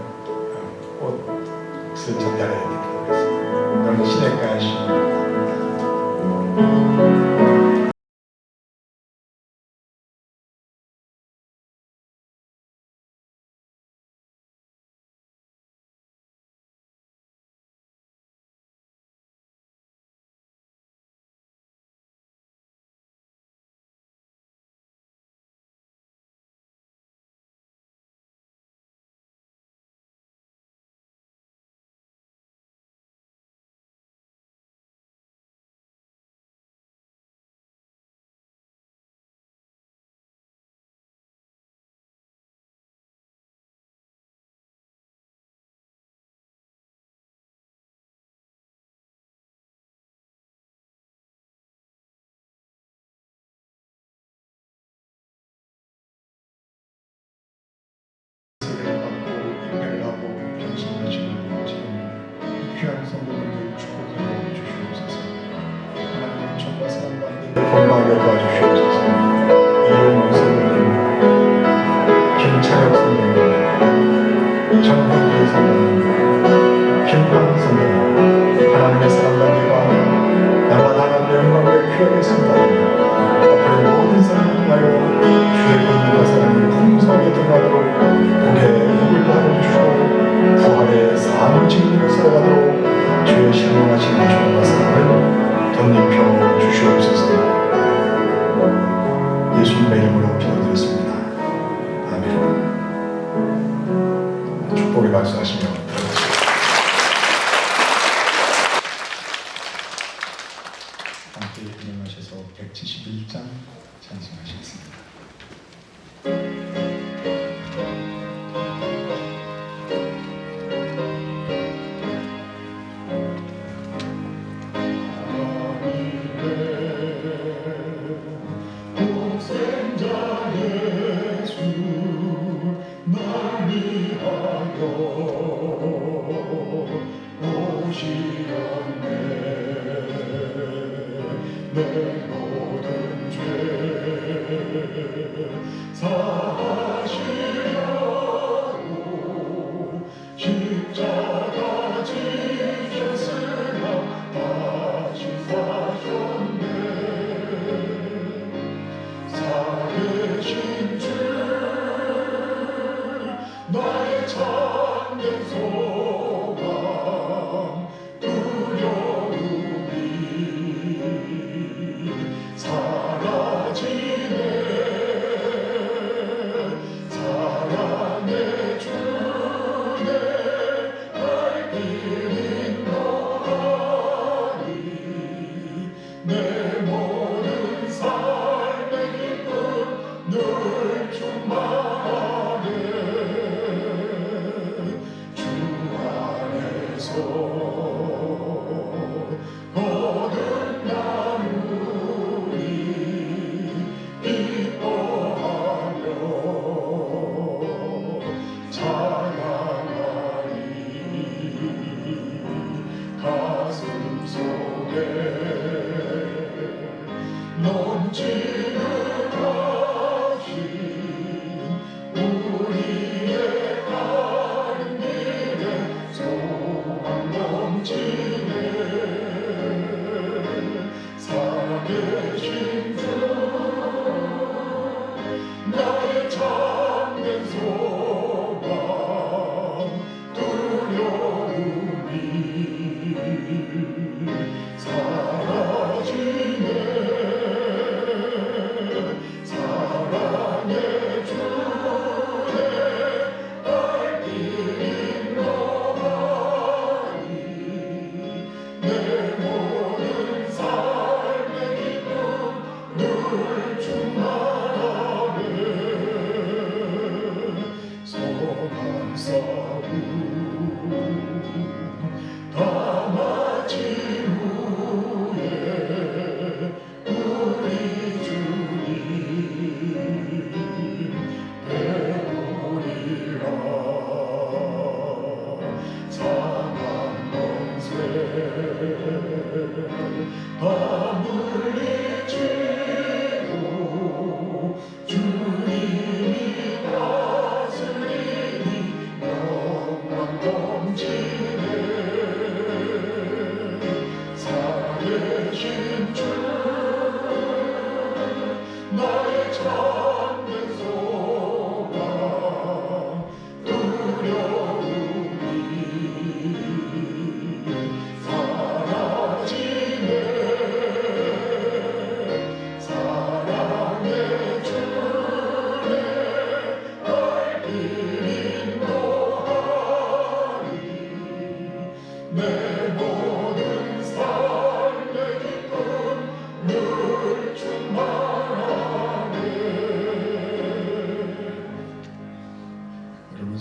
옷을 전달해 드리도록 하겠습니다. 오늘 시내가의 시입니다. 건강하게 도와주시옵소서. 이용우 선생님, 김찬혁 선생님, 정훈기 선생님, 김광 선생님, 하나님의 사랑과 예배하며 날마다 하나님의 영광을 표하겠습니다. 앞으로 모든 사람을 통하여 주의 권능과 사랑이 풍성하게 드러나도록 복의 복을 받아주시고 부활의 삶을 지니고 살아가도록 주의 신령하신 주님과 사랑을 덧입혀 주시옵소서. 예수님의 이름으로 기도드렸습니다. 아멘. 축복의 박수 하시며 들어가시죠. 함께 인용하셔서 171장 찬송하시겠습니다.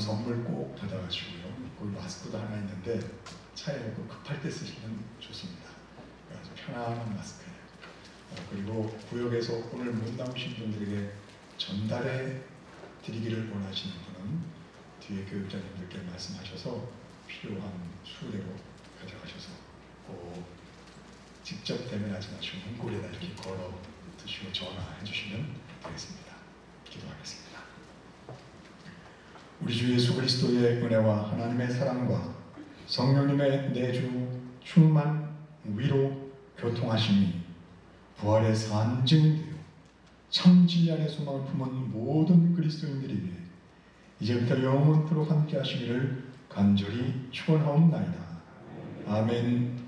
선물 꼭 받아가시고요. 거기 마스크도 하나 있는데 차에 놓고 급할 때 쓰시면 좋습니다. 아주 편안한 마스크예요. 그리고 구역에서 오늘 못 나오신 분들에게 전달해 드리기를 원하시는 분은 뒤에 교육자님들께 말씀하셔서 필요한 수대로 가져가셔서 꼭 직접 대면하지 마시고 문고리에다 이렇게 걸어 드시고 전화해 주시면 되겠습니다. 기도하겠습니다. 우리 주 예수 그리스도의 은혜와 하나님의 사랑과 성령님의 내주 충만 위로 교통하심이 부활의 산증인 되어 참 진리 안에 소망을 품은 모든 그리스도인들에게 이제부터 영원토록 함께 하시기를 간절히 축원하옵나이다. 아멘.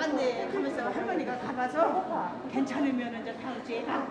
안돼 하면서 할머니가 가봐서 괜찮으면 이제 다음 주에 가.